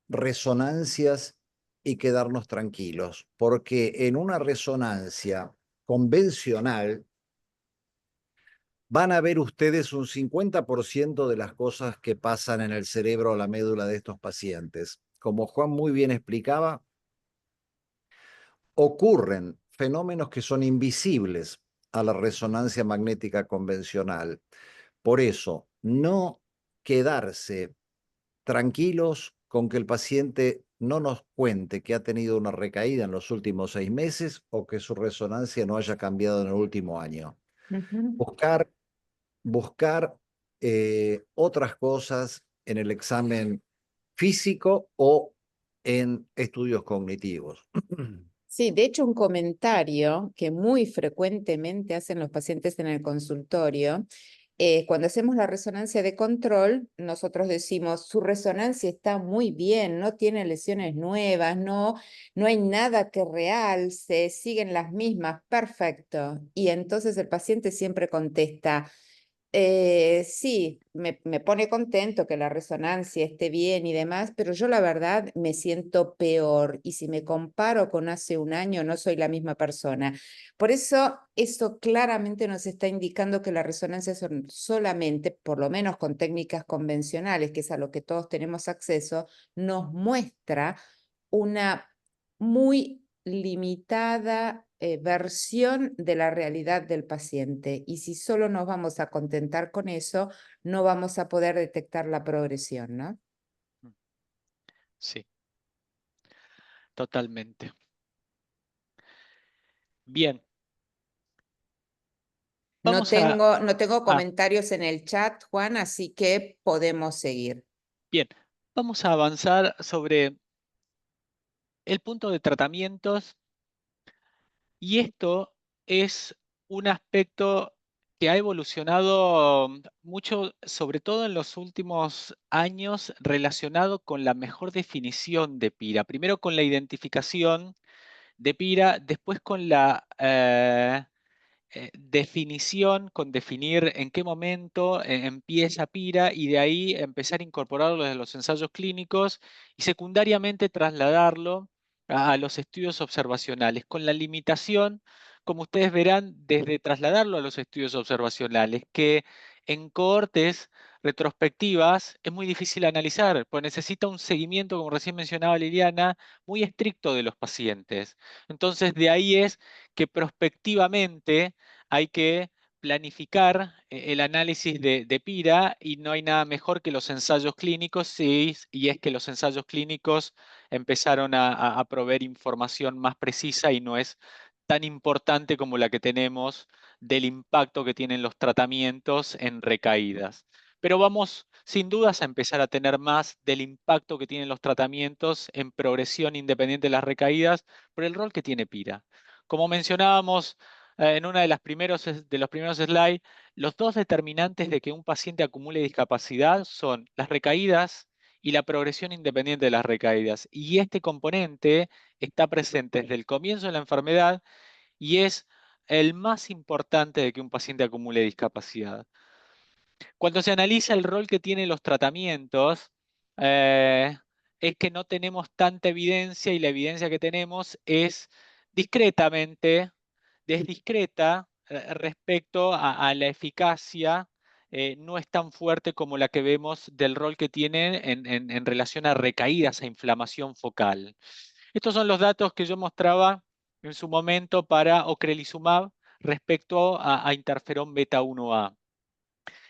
resonancias y quedarnos tranquilos, porque en una resonancia convencional van a ver ustedes un 50% de las cosas que pasan en el cerebro o la médula de estos pacientes. Como Juan muy bien explicaba, ocurren fenómenos que son invisibles a la resonancia magnética convencional. Por eso, no quedarse tranquilos con que el paciente no nos cuente que ha tenido una recaída en los últimos 6 meses o que su resonancia no haya cambiado en el último año. Buscar otras cosas en el examen físico o en estudios cognitivos. Sí, de hecho, un comentario que muy frecuentemente hacen los pacientes en el consultorio, cuando hacemos la resonancia de control, nosotros decimos, su resonancia está muy bien, no tiene lesiones nuevas, no hay nada que realce, siguen las mismas, perfecto. Y entonces el paciente siempre contesta, sí, me pone contento que la resonancia esté bien y demás, pero yo la verdad me siento peor y si me comparo con hace un año no soy la misma persona. Por eso claramente nos está indicando que las resonancias son solamente, por lo menos con técnicas convencionales, que es a lo que todos tenemos acceso, nos muestra una muy limitada versión de la realidad del paciente. Y si solo nos vamos a contentar con eso, no vamos a poder detectar la progresión, ¿no? Sí, totalmente. Bien. No Vamos a... tengo comentarios en el chat, Juan, así que podemos seguir. Bien, vamos a avanzar sobre el punto de tratamientos y esto es un aspecto que ha evolucionado mucho, sobre todo en los últimos años, relacionado con la mejor definición de PIRA. Primero con la identificación de PIRA, después con la definición, con definir en qué momento empieza PIRA y de ahí empezar a incorporarlo desde los ensayos clínicos y secundariamente trasladarlo a los estudios observacionales, con la limitación, como ustedes verán, desde trasladarlo a los estudios observacionales, que en cohortes retrospectivas es muy difícil analizar, pues necesita un seguimiento, como recién mencionaba Liliana, muy estricto de los pacientes. Entonces, de ahí es que prospectivamente hay que planificar el análisis de PIRA, y no hay nada mejor que los ensayos clínicos, y es que los ensayos clínicos empezaron a proveer información más precisa y no es tan importante como la que tenemos del impacto que tienen los tratamientos en recaídas. Pero vamos sin dudas a empezar a tener más del impacto que tienen los tratamientos en progresión independiente de las recaídas por el rol que tiene PIRA. Como mencionábamos en una de los primeros slides, los dos determinantes de que un paciente acumule discapacidad son las recaídas y la progresión independiente de las recaídas. Y este componente está presente desde el comienzo de la enfermedad y es el más importante de que un paciente acumule discapacidad. Cuando se analiza el rol que tienen los tratamientos, es que no tenemos tanta evidencia, y la evidencia que tenemos es discreta respecto a la eficacia. No es tan fuerte como la que vemos del rol que tienen en relación a recaídas, a inflamación focal. Estos son los datos que yo mostraba en su momento para ocrelizumab respecto a interferón beta 1A.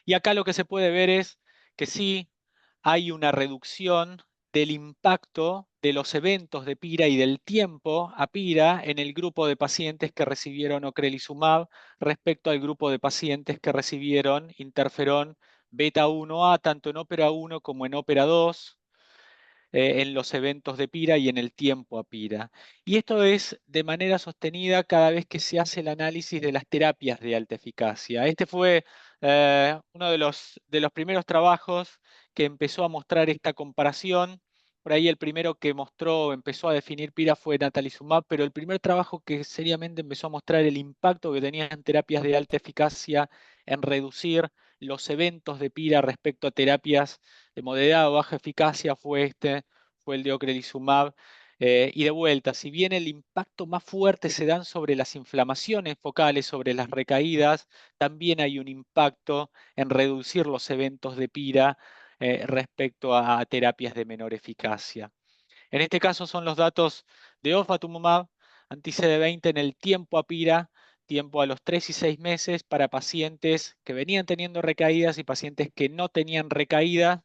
Y acá lo que se puede ver es que sí hay una reducción del impacto de los eventos de PIRA y del tiempo a PIRA en el grupo de pacientes que recibieron ocrelizumab respecto al grupo de pacientes que recibieron interferón beta 1A, tanto en ópera 1 como en ópera 2. En los eventos de PIRA y en el tiempo a PIRA. Y esto es de manera sostenida cada vez que se hace el análisis de las terapias de alta eficacia. Este fue uno de los primeros trabajos que empezó a mostrar esta comparación. Por ahí el primero que empezó a definir PIRA fue natalizumab, pero el primer trabajo que seriamente empezó a mostrar el impacto que tenían terapias de alta eficacia en reducir los eventos de PIRA respecto a terapias de moderada o baja eficacia fue el de ocrelizumab. Y de vuelta, si bien el impacto más fuerte se dan sobre las inflamaciones focales, sobre las recaídas, también hay un impacto en reducir los eventos de PIRA respecto a terapias de menor eficacia. En este caso son los datos de ofatumumab, anti-CD20 en el tiempo a PIRA, tiempo a los 3 y 6 meses para pacientes que venían teniendo recaídas y pacientes que no tenían recaídas,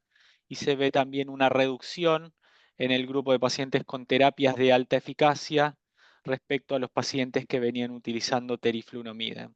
y se ve también una reducción en el grupo de pacientes con terapias de alta eficacia respecto a los pacientes que venían utilizando teriflunomida.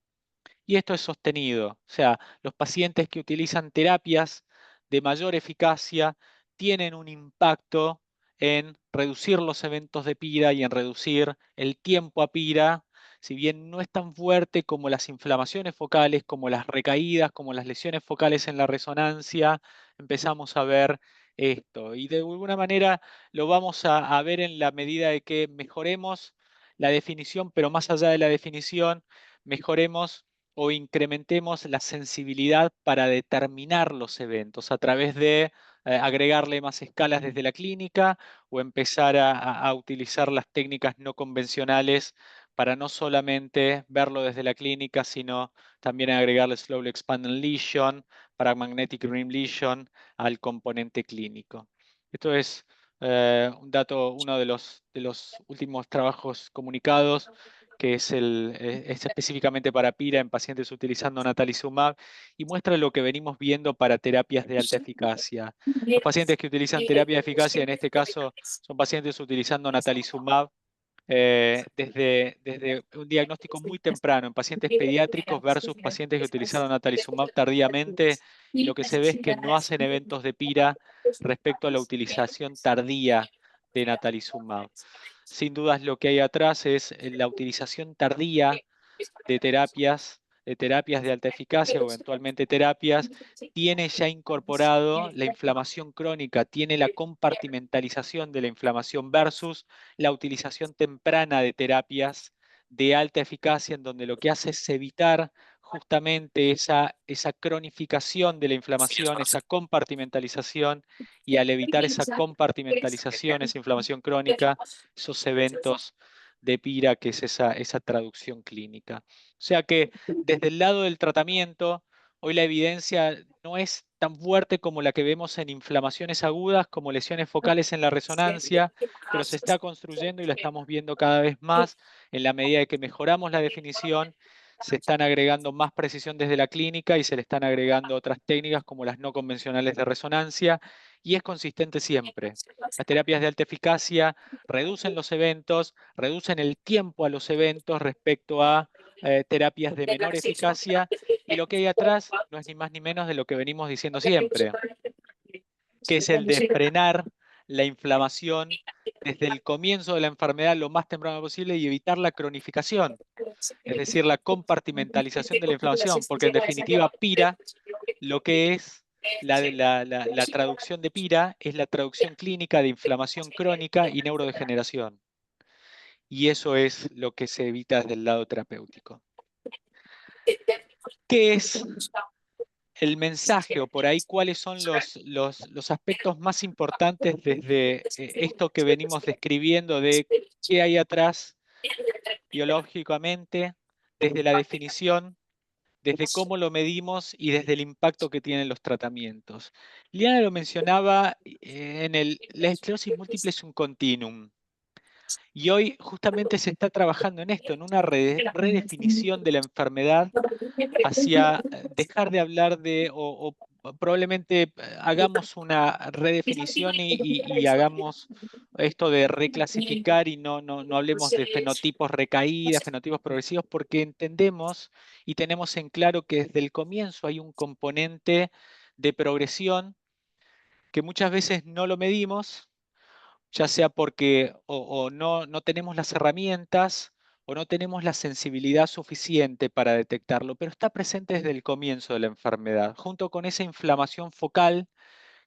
Y esto es sostenido, o sea, los pacientes que utilizan terapias de mayor eficacia tienen un impacto en reducir los eventos de PIRA y en reducir el tiempo a PIRA, si bien no es tan fuerte como las inflamaciones focales, como las recaídas, como las lesiones focales en la resonancia. Empezamos a ver esto, y de alguna manera lo vamos a ver en la medida de que mejoremos la definición, pero más allá de la definición, mejoremos o incrementemos la sensibilidad para determinar los eventos a través de agregarle más escalas desde la clínica, o empezar a utilizar las técnicas no convencionales para no solamente verlo desde la clínica, sino también agregarle Slowly Expanding Lesion, Paramagnetic Rim Lesion al componente clínico. Esto es un dato, uno de los últimos trabajos comunicados, que es específicamente para PIRA en pacientes utilizando natalizumab, y muestra lo que venimos viendo para terapias de alta eficacia. Los pacientes que utilizan terapia de eficacia, en este caso, son pacientes utilizando natalizumab desde un diagnóstico muy temprano en pacientes pediátricos versus pacientes que utilizaron natalizumab tardíamente, y lo que se ve es que no hacen eventos de PIRA respecto a la utilización tardía de natalizumab. Sin dudas lo que hay atrás es la utilización tardía de terapias de alta eficacia o eventualmente terapias, tiene ya incorporado la inflamación crónica, tiene la compartimentalización de la inflamación versus la utilización temprana de terapias de alta eficacia, en donde lo que hace es evitar justamente esa cronificación de la inflamación, esa compartimentalización, y al evitar esa compartimentalización, esa inflamación crónica, esos eventos de PIRA, que es esa traducción clínica. O sea que desde el lado del tratamiento, hoy la evidencia no es tan fuerte como la que vemos en inflamaciones agudas, como lesiones focales en la resonancia, pero se está construyendo y la estamos viendo cada vez más en la medida de que mejoramos la definición, se están agregando más precisión desde la clínica y se le están agregando otras técnicas como las no convencionales de resonancia, y es consistente siempre. Las terapias de alta eficacia reducen los eventos, reducen el tiempo a los eventos respecto a terapias de menor eficacia, y lo que hay atrás no es ni más ni menos de lo que venimos diciendo siempre, que es el de frenar la inflamación desde el comienzo de la enfermedad lo más temprano posible y evitar la cronificación, es decir, la compartimentalización de la inflamación, porque en definitiva PIRA, lo que es la traducción de PIRA, es la traducción clínica de inflamación crónica y neurodegeneración. Y eso es lo que se evita desde el lado terapéutico. ¿Qué es el mensaje o por ahí cuáles son los aspectos más importantes desde esto que venimos describiendo de qué hay atrás biológicamente, desde la definición, desde cómo lo medimos y desde el impacto que tienen los tratamientos? Liana lo mencionaba, la esclerosis múltiple es un continuum. Y hoy justamente se está trabajando en esto, en una redefinición de la enfermedad hacia dejar de hablar de, o probablemente hagamos una redefinición y hagamos esto de reclasificar y no hablemos de fenotipos recaídas, fenotipos progresivos, porque entendemos y tenemos en claro que desde el comienzo hay un componente de progresión que muchas veces no lo medimos, ya sea porque o no tenemos las herramientas o no tenemos la sensibilidad suficiente para detectarlo, pero está presente desde el comienzo de la enfermedad, junto con esa inflamación focal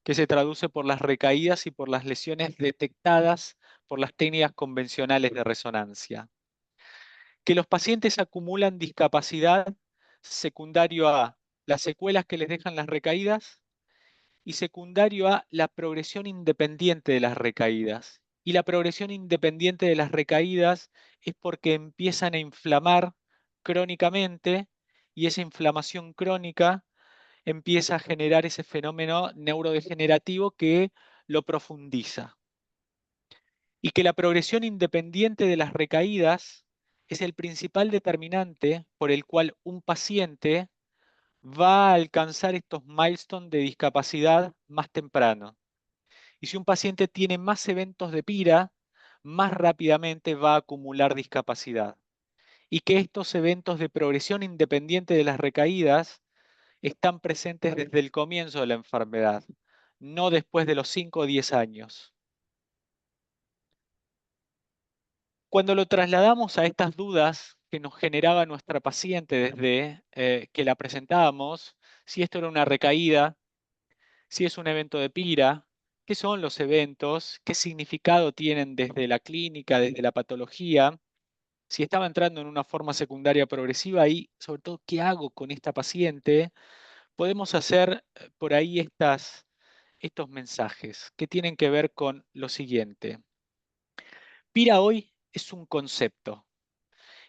que se traduce por las recaídas y por las lesiones detectadas por las técnicas convencionales de resonancia. Que los pacientes acumulan discapacidad secundario a las secuelas que les dejan las recaídas y secundario a la progresión independiente de las recaídas. Y la progresión independiente de las recaídas es porque empiezan a inflamar crónicamente y esa inflamación crónica empieza a generar ese fenómeno neurodegenerativo que lo profundiza. Y que la progresión independiente de las recaídas es el principal determinante por el cual un paciente va a alcanzar estos milestones de discapacidad más temprano. Y si un paciente tiene más eventos de PIRA, más rápidamente va a acumular discapacidad. Y que estos eventos de progresión independiente de las recaídas están presentes desde el comienzo de la enfermedad, no después de los 5 o 10 años. Cuando lo trasladamos a estas dudas que nos generaba nuestra paciente desde que la presentábamos, si esto era una recaída, si es un evento de PIRA, qué son los eventos, qué significado tienen desde la clínica, desde la patología, si estaba entrando en una forma secundaria progresiva y sobre todo qué hago con esta paciente, podemos hacer por ahí estos mensajes que tienen que ver con lo siguiente. PIRA hoy es un concepto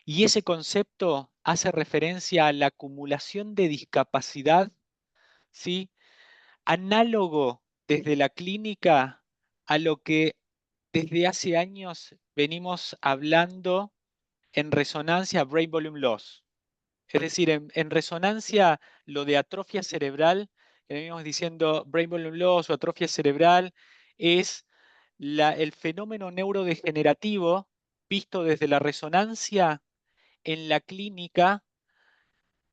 y ese concepto hace referencia a la acumulación de discapacidad, ¿sí?, análogo desde la clínica a lo que desde hace años venimos hablando en resonancia Brain Volume Loss. Es decir, en resonancia lo de atrofia cerebral, que venimos diciendo Brain Volume Loss o atrofia cerebral, es el fenómeno neurodegenerativo visto desde la resonancia. En la clínica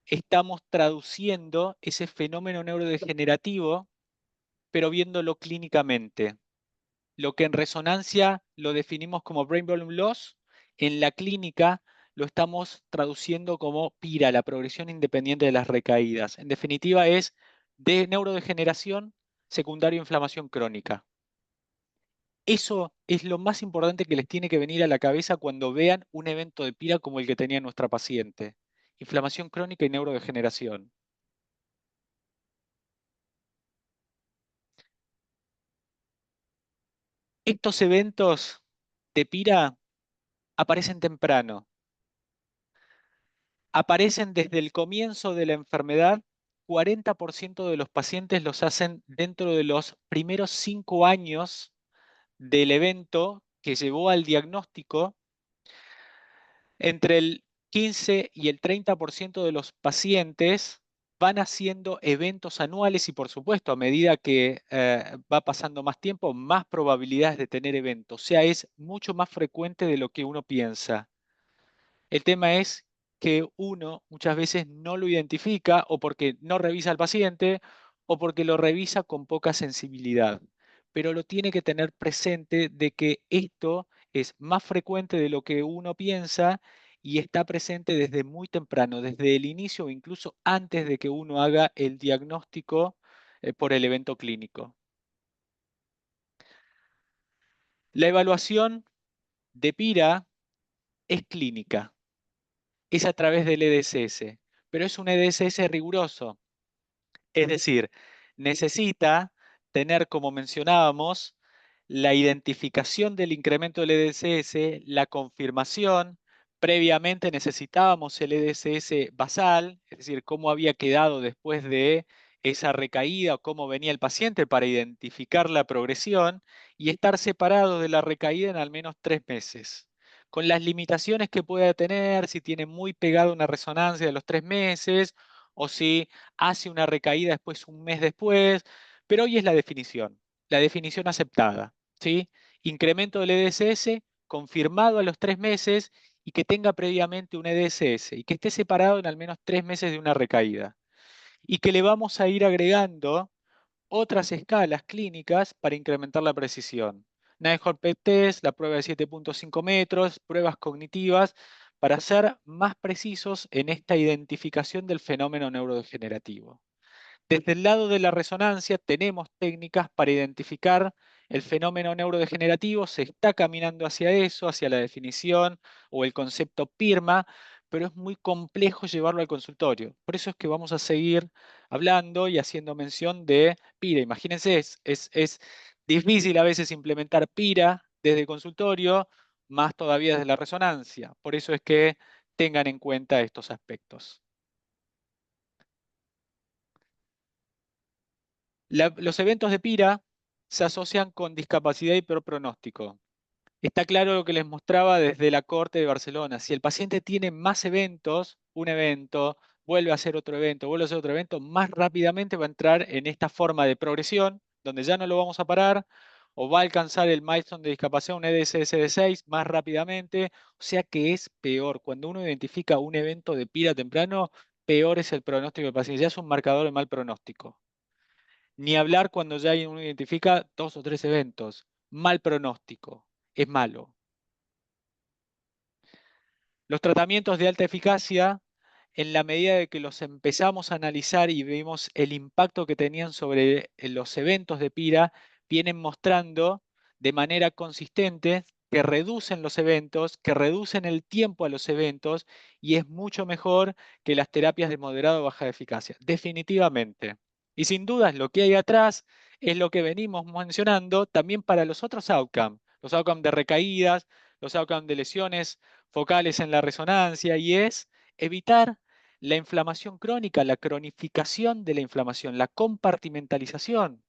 estamos traduciendo ese fenómeno neurodegenerativo pero viéndolo clínicamente. Lo que en resonancia lo definimos como Brain Volume Loss, en la clínica lo estamos traduciendo como PIRA, la progresión independiente de las recaídas. En definitiva es de neurodegeneración, secundario inflamación crónica. Eso es lo más importante que les tiene que venir a la cabeza cuando vean un evento de PIRA como el que tenía nuestra paciente. Inflamación crónica y neurodegeneración. Estos eventos de PIRA aparecen temprano, aparecen desde el comienzo de la enfermedad. 40% de los pacientes los hacen dentro de los primeros 5 años del evento que llevó al diagnóstico. Entre el 15 y el 30% de los pacientes van haciendo eventos anuales y por supuesto a medida que va pasando más tiempo, más probabilidades de tener eventos. O sea, es mucho más frecuente de lo que uno piensa. El tema es que uno muchas veces no lo identifica o porque no revisa al paciente o porque lo revisa con poca sensibilidad. Pero lo tiene que tener presente de que esto es más frecuente de lo que uno piensa y está presente desde muy temprano, desde el inicio o incluso antes de que uno haga el diagnóstico por el evento clínico. La evaluación de PIRA es clínica. Es a través del EDSS, pero es un EDSS riguroso. Es decir, necesita tener, como mencionábamos, la identificación del incremento del EDSS, la confirmación. Previamente necesitábamos el EDSS basal, es decir, cómo había quedado después de esa recaída o cómo venía el paciente para identificar la progresión y estar separado de la recaída en al menos 3 meses. Con las limitaciones que pueda tener, si tiene muy pegada una resonancia de los 3 meses o si hace una recaída después un mes después, pero hoy es la definición aceptada, ¿sí? Incremento del EDSS confirmado a los 3 meses y que tenga previamente un EDSS y que esté separado en al menos 3 meses de una recaída. Y que le vamos a ir agregando otras escalas clínicas para incrementar la precisión. Nijholt Pet Test, la prueba de 7.5 metros, pruebas cognitivas, para ser más precisos en esta identificación del fenómeno neurodegenerativo. Desde el lado de la resonancia tenemos técnicas para identificar el fenómeno neurodegenerativo, se está caminando hacia eso, hacia la definición o el concepto PIRMA, pero es muy complejo llevarlo al consultorio. Por eso es que vamos a seguir hablando y haciendo mención de PIRA. Imagínense, es difícil a veces implementar PIRA desde el consultorio, más todavía desde la resonancia. Por eso es que tengan en cuenta estos aspectos. Los eventos de PIRA se asocian con discapacidad y peor pronóstico. Está claro lo que les mostraba desde la Corte de Barcelona. Si el paciente tiene más eventos, un evento, vuelve a hacer otro evento, vuelve a hacer otro evento, más rápidamente va a entrar en esta forma de progresión, donde ya no lo vamos a parar, o va a alcanzar el milestone de discapacidad, un EDSS de 6, más rápidamente. O sea que es peor. Cuando uno identifica un evento de PIRA temprano, peor es el pronóstico del paciente. Ya es un marcador de mal pronóstico. Ni hablar cuando ya uno identifica 2 o 3 eventos. Mal pronóstico. Es malo. Los tratamientos de alta eficacia, en la medida de que los empezamos a analizar y vimos el impacto que tenían sobre los eventos de PIRA, vienen mostrando de manera consistente que reducen los eventos, que reducen el tiempo a los eventos y es mucho mejor que las terapias de moderada o baja eficacia, definitivamente. Y sin dudas lo que hay atrás es lo que venimos mencionando también para los otros outcomes, los outcomes de recaídas, los outcomes de lesiones focales en la resonancia, y es evitar la inflamación crónica, la cronificación de la inflamación, la compartimentalización.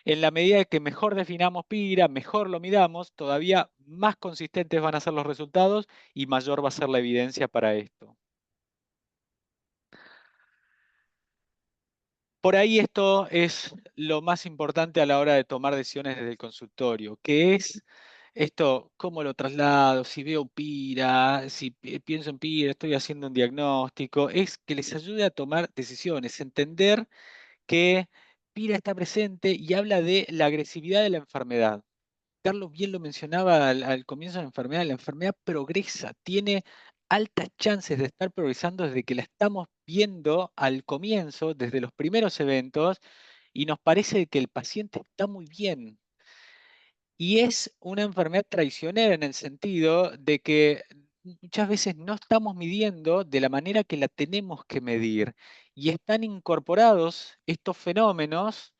En la medida que mejor definamos PIRA, mejor lo midamos, todavía más consistentes van a ser los resultados y mayor va a ser la evidencia para esto. Por ahí esto es lo más importante a la hora de tomar decisiones desde el consultorio, que es esto, cómo lo traslado, si veo PIRA, si pienso en PIRA, estoy haciendo un diagnóstico, es que les ayude a tomar decisiones, entender que PIRA está presente y habla de la agresividad de la enfermedad. Carlos bien lo mencionaba al comienzo de la enfermedad progresa, tiene altas chances de estar progresando desde que la estamos viendo al comienzo, desde los primeros eventos, y nos parece que el paciente está muy bien. Y es una enfermedad traicionera en el sentido de que muchas veces no estamos midiendo de la manera que la tenemos que medir. Y están incorporados estos fenómenos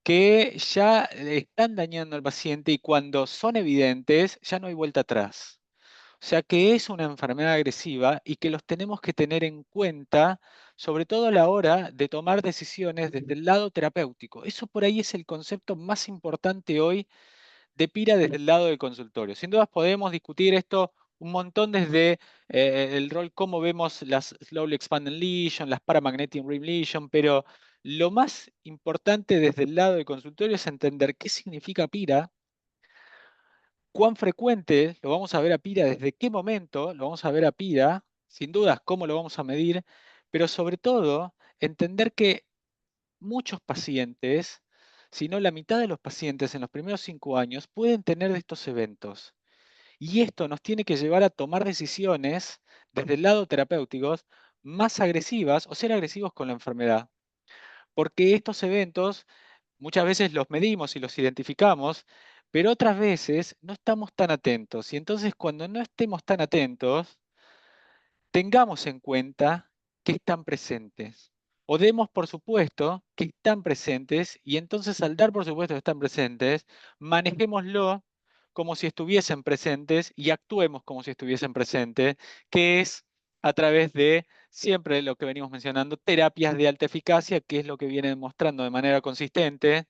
que ya están dañando al paciente y cuando son evidentes ya no hay vuelta atrás. O sea que es una enfermedad agresiva y que los tenemos que tener en cuenta, sobre todo a la hora de tomar decisiones desde el lado terapéutico. Eso por ahí es el concepto más importante hoy de PIRA desde el lado del consultorio. Sin dudas podemos discutir esto un montón desde el rol, cómo vemos las slowly expanding lesion, las paramagnetic rim lesion, pero lo más importante desde el lado del consultorio es entender qué significa PIRA, cuán frecuente lo vamos a ver a PIRA, desde qué momento lo vamos a ver a PIRA, sin dudas cómo lo vamos a medir, pero sobre todo entender que muchos pacientes, si no la mitad de los pacientes en los primeros 5 años, pueden tener de estos eventos. Y esto nos tiene que llevar a tomar decisiones desde el lado terapéutico más agresivas o ser agresivos con la enfermedad. Porque estos eventos muchas veces los medimos y los identificamos, pero otras veces no estamos tan atentos. Y entonces cuando no estemos tan atentos, tengamos en cuenta que están presentes. O demos por supuesto que están presentes y entonces al dar por supuesto que están presentes, manejémoslo como si estuviesen presentes y actuemos como si estuviesen presentes, que es a través de siempre lo que venimos mencionando, terapias de alta eficacia, que es lo que viene demostrando de manera consistente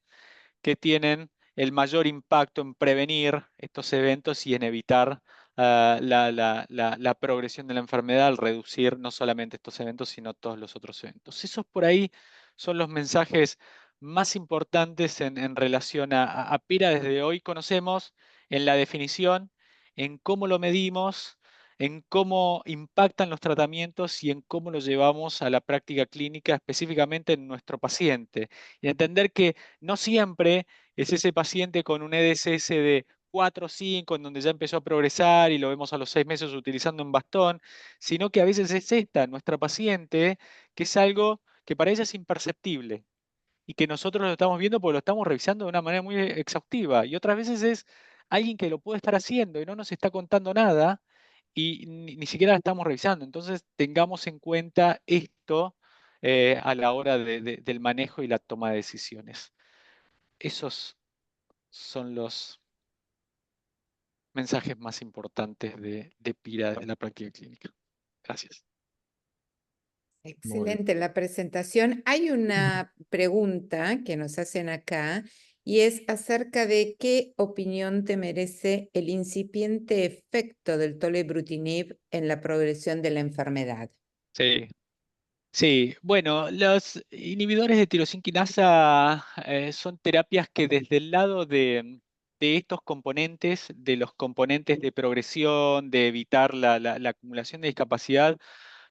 que tienen el mayor impacto en prevenir estos eventos y en evitar la progresión de la enfermedad al reducir no solamente estos eventos, sino todos los otros eventos. Esos por ahí son los mensajes más importantes en relación a PIRA. Desde hoy conocemos en la definición, en cómo lo medimos, en cómo impactan los tratamientos y en cómo lo llevamos a la práctica clínica, específicamente en nuestro paciente. Y entender que no siempre es ese paciente con un EDSS de 4 o 5, en donde ya empezó a progresar y lo vemos a los 6 meses utilizando un bastón, sino que a veces es esta, nuestra paciente, que es algo que para ella es imperceptible y que nosotros lo estamos viendo porque lo estamos revisando de una manera muy exhaustiva. Y otras veces es alguien que lo puede estar haciendo y no nos está contando nada y ni siquiera la estamos revisando. Entonces tengamos en cuenta esto a la hora del manejo y la toma de decisiones. Esos son los mensajes más importantes de PIRA de la práctica clínica. Gracias. Muy Excelente la presentación. Hay una pregunta que nos hacen acá y es acerca de qué opinión te merece el incipiente efecto del tolebrutinib en la progresión de la enfermedad. Sí, sí. Bueno, los inhibidores de tirosinquinasa son terapias que desde el lado de estos componentes, de los componentes de progresión, de evitar la acumulación de discapacidad,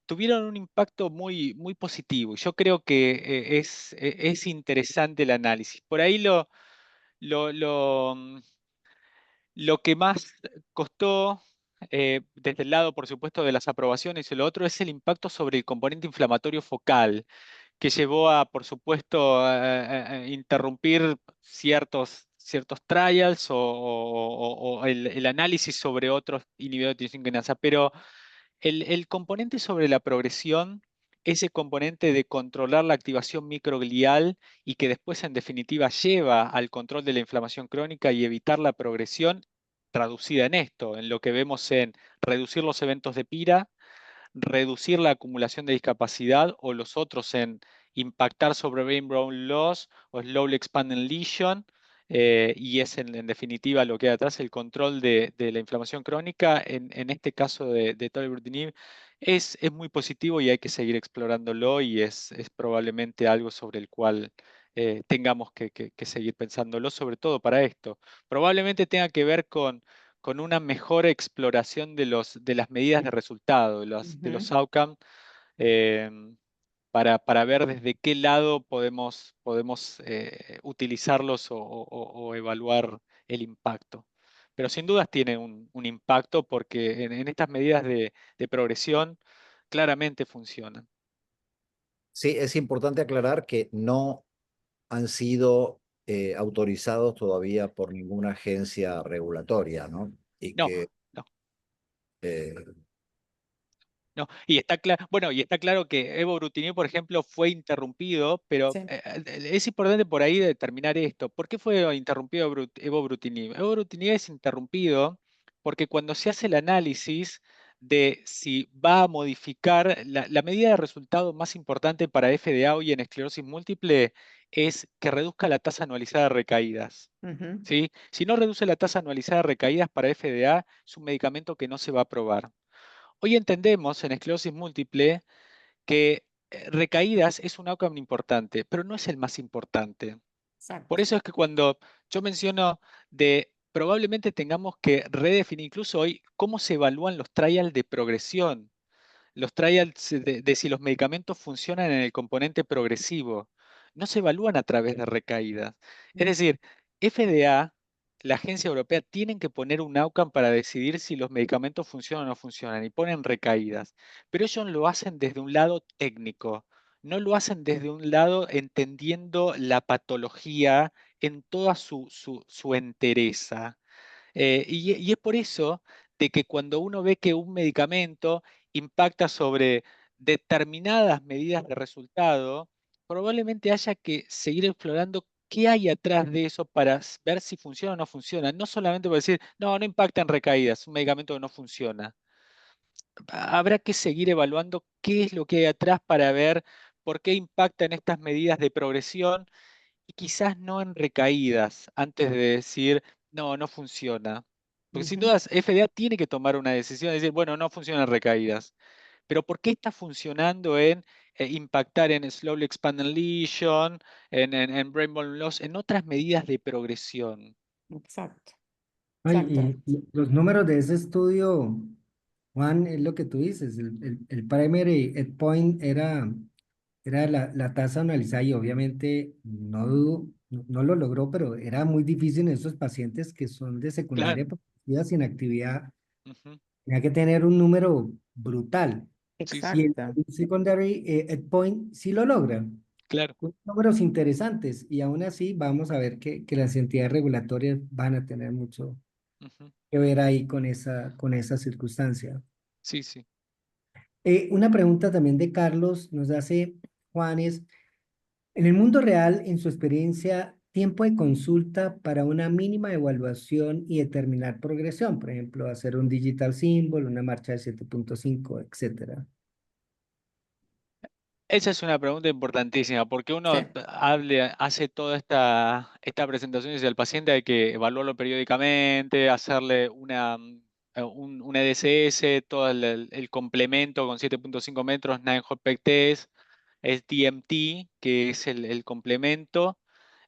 tuvieron un impacto muy, muy positivo. Y yo creo que es interesante el análisis. Por ahí lo, lo, mm, lo que más costó, desde el lado, por supuesto, de las aprobaciones y lo otro, es el impacto sobre el componente inflamatorio focal, que llevó a, por supuesto, a interrumpir ciertos trials o el análisis sobre otros inhibidores de tirosinquinasa. Pero el componente sobre la progresión, ese componente de controlar la activación microglial y que después en definitiva lleva al control de la inflamación crónica y evitar la progresión, traducida en esto, en lo que vemos en reducir los eventos de PIRA, reducir la acumulación de discapacidad o los otros en impactar sobre brain bone loss o slowly expanding lesion, y es en definitiva lo que hay atrás, el control de la inflamación crónica. En este caso de tolebrutinib es muy positivo y hay que seguir explorándolo y es probablemente algo sobre el cual tengamos que seguir pensándolo, sobre todo para esto. Probablemente tenga que ver con una mejor exploración de las medidas de resultado, de los outcomes, eh, para ver desde qué lado podemos utilizarlos o evaluar el impacto. Pero sin dudas tiene un impacto porque en estas medidas de progresión claramente funcionan. Sí, es importante aclarar que no han sido autorizados todavía por ninguna agencia regulatoria, ¿no? Y No, que no. eh, No, y está claro, bueno, y está claro que evobrutinib, por ejemplo, fue interrumpido, pero Sí. es importante por ahí determinar esto. ¿Por qué fue interrumpido evobrutinib? Evobrutinib es interrumpido porque cuando se hace el análisis de si va a modificar la medida de resultado más importante para FDA hoy en esclerosis múltiple es que reduzca la tasa anualizada de recaídas. Ujú. ¿Sí? Si no reduce la tasa anualizada de recaídas para FDA, es un medicamento que no se va a aprobar. Hoy entendemos en esclerosis múltiple que recaídas es un outcome importante, pero no es el más importante. Por Exacto. eso es que cuando yo menciono de probablemente tengamos que redefinir incluso hoy cómo se evalúan los trials de progresión, los trials de si los medicamentos funcionan en el componente progresivo, no se evalúan a través de recaídas. Es decir, FDA, la agencia europea, tienen que poner un outcome para decidir si los medicamentos funcionan o no funcionan y ponen recaídas. Pero ellos lo hacen desde un lado técnico, no lo hacen desde un lado entendiendo la patología en toda su entereza. Y es por eso de que cuando uno ve que un medicamento impacta sobre determinadas medidas de resultado, probablemente haya que seguir explorando qué hay atrás de eso para ver si funciona o no funciona. No solamente por decir, no, no impacta en recaídas, es un medicamento que no funciona. Habrá que seguir evaluando qué es lo que hay atrás para ver por qué impacta en estas medidas de progresión y quizás no en recaídas antes de decir, no, no funciona. Porque sin Ujú. dudas, FDA tiene que tomar una decisión de decir, bueno, no funciona en recaídas. Pero ¿por qué está funcionando en impactar en slowly expanding lesion, en brain volume loss, en otras medidas de progresión? Exacto. Exacto. Ay, y los números de ese estudio, Juan, es lo que tú dices, el primary endpoint era la tasa anualizada y obviamente no lo logró, pero era muy difícil en esos pacientes que son de Claro. secundaria progresiva sin actividad. Ujú. Tenía que tener un número brutal. Sí, sí, Y el Exacto. secondary endpoint sí lo logran, claro. con números interesantes. Y aún así vamos a ver que las entidades regulatorias van a tener mucho Ujú. que ver ahí con esa circunstancia. Sí, sí. Una pregunta también de Carlos nos hace Juanes. En el mundo real, en su experiencia, tiempo de consulta para una mínima evaluación y determinar progresión, por ejemplo, hacer un digital symbol, una marcha de 7.5, etcétera. Esa es una pregunta importantísima, porque Sí. uno hace toda esta presentación y dice al paciente hay que evaluarlo periódicamente, hacerle un EDSS, todo el complemento con 7.5 metros, 9-hole peg test, es DMT, que es el complemento,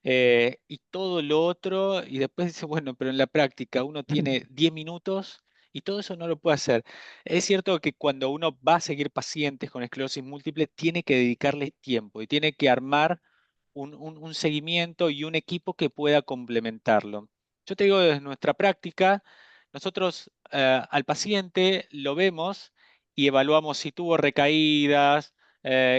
y todo lo otro, y después dice, bueno, pero en la práctica uno tiene 10 minutos y todo eso no lo puede hacer. Es cierto que cuando uno va a seguir pacientes con esclerosis múltiple, tiene que dedicarles tiempo y tiene que armar un seguimiento y un equipo que pueda complementarlo. Yo te digo, desde nuestra práctica, nosotros al paciente lo vemos y evaluamos si tuvo recaídas,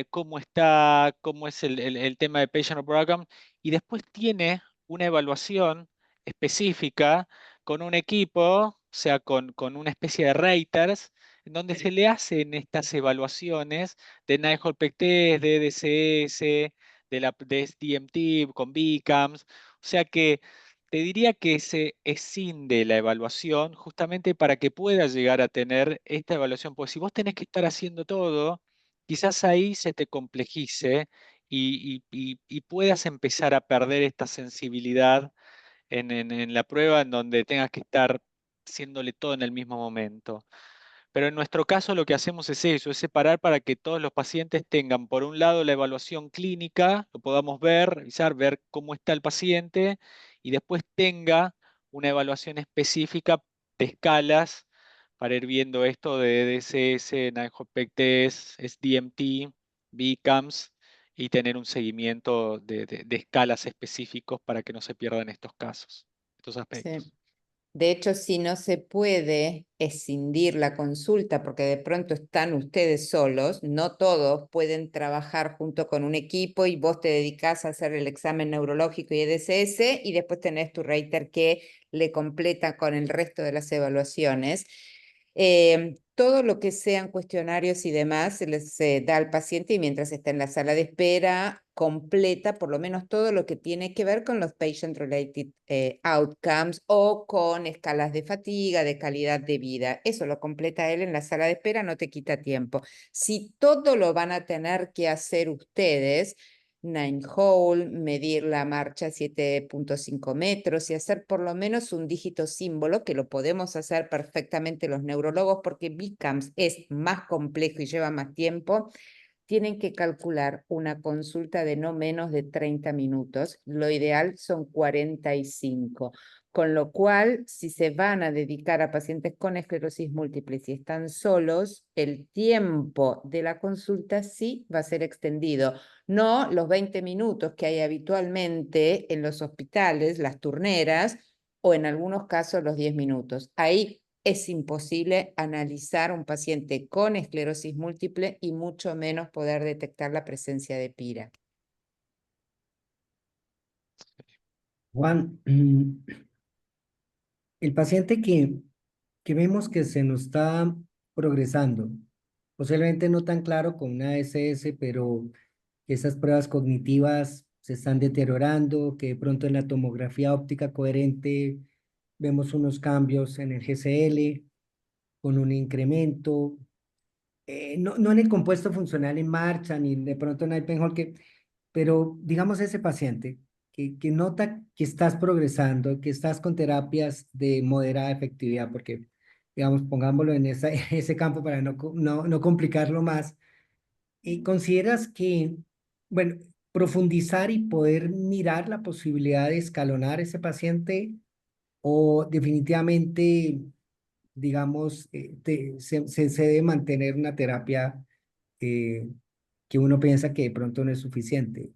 cómo está, cómo es el tema de patient program, y después tiene una evaluación específica con un equipo, o sea, con una especie de raters, en donde se le hacen estas evaluaciones de Nighthold Peg Test, de DCS, de DMT, con BCAMS. O sea que te diría que se escinde la evaluación justamente para que puedas llegar a tener esta evaluación. Pues si vos tenés que estar haciendo todo, quizás ahí se te complejice y puedas empezar a perder esta sensibilidad en la prueba en donde tengas que estar haciéndole todo en el mismo momento. Pero en nuestro caso lo que hacemos es eso, es separar para que todos los pacientes tengan, por un lado, la evaluación clínica, lo podamos ver, revisar, ver cómo está el paciente, y después tenga una evaluación específica de escalas para ir viendo esto de DSS, Nine-Hole Peg Test, SDMT, BCAMS, y tener un seguimiento de escalas específicos para que no se pierdan estos casos, estos Sí. aspectos. De hecho, si no se puede escindir la consulta porque de pronto están ustedes solos, no todos pueden trabajar junto con un equipo y vos te dedicás a hacer el examen neurológico y EDSS y después tenés tu rater que le completa con el resto de las evaluaciones. Todo lo que sean cuestionarios y demás se les da al paciente y mientras está en la sala de espera completa por lo menos todo lo que tiene que ver con los patient-related outcomes o con escalas de fatiga, de calidad de vida. Eso lo completa él en la sala de espera, no te quita tiempo. Si todo lo van a tener que hacer ustedes, nine hole, medir la marcha a 7.5 metros y hacer por lo menos un dígito símbolo, que lo podemos hacer perfectamente los neurólogos porque BCAMS es más complejo y lleva más tiempo. Tienen que calcular una consulta de no menos de 30 minutos. Lo ideal son 45. Con lo cual, si se van a dedicar a pacientes con esclerosis múltiple, si están solos, el tiempo de la consulta sí va a ser extendido. No los 20 minutos que hay habitualmente en los hospitales, las turneras, o en algunos casos los 10 minutos. Ahí es imposible analizar un paciente con esclerosis múltiple y mucho menos poder detectar la presencia de PIRA. Juan, el paciente que vemos que se nos está progresando, posiblemente no tan claro con una SS, pero que esas pruebas cognitivas se están deteriorando, que de pronto en la tomografía óptica coherente vemos unos cambios en el GCL con un incremento, no en el compuesto funcional en marcha, ni de pronto en Eisenhower, pero digamos ese paciente que nota que estás progresando, que estás con terapias de moderada efectividad, porque, digamos, pongámoslo en ese campo para no complicarlo más, y consideras que, bueno, profundizar y poder mirar la posibilidad de escalonar ese paciente o definitivamente, digamos, se debe mantener una terapia eh, que uno piensa que de pronto no es suficiente,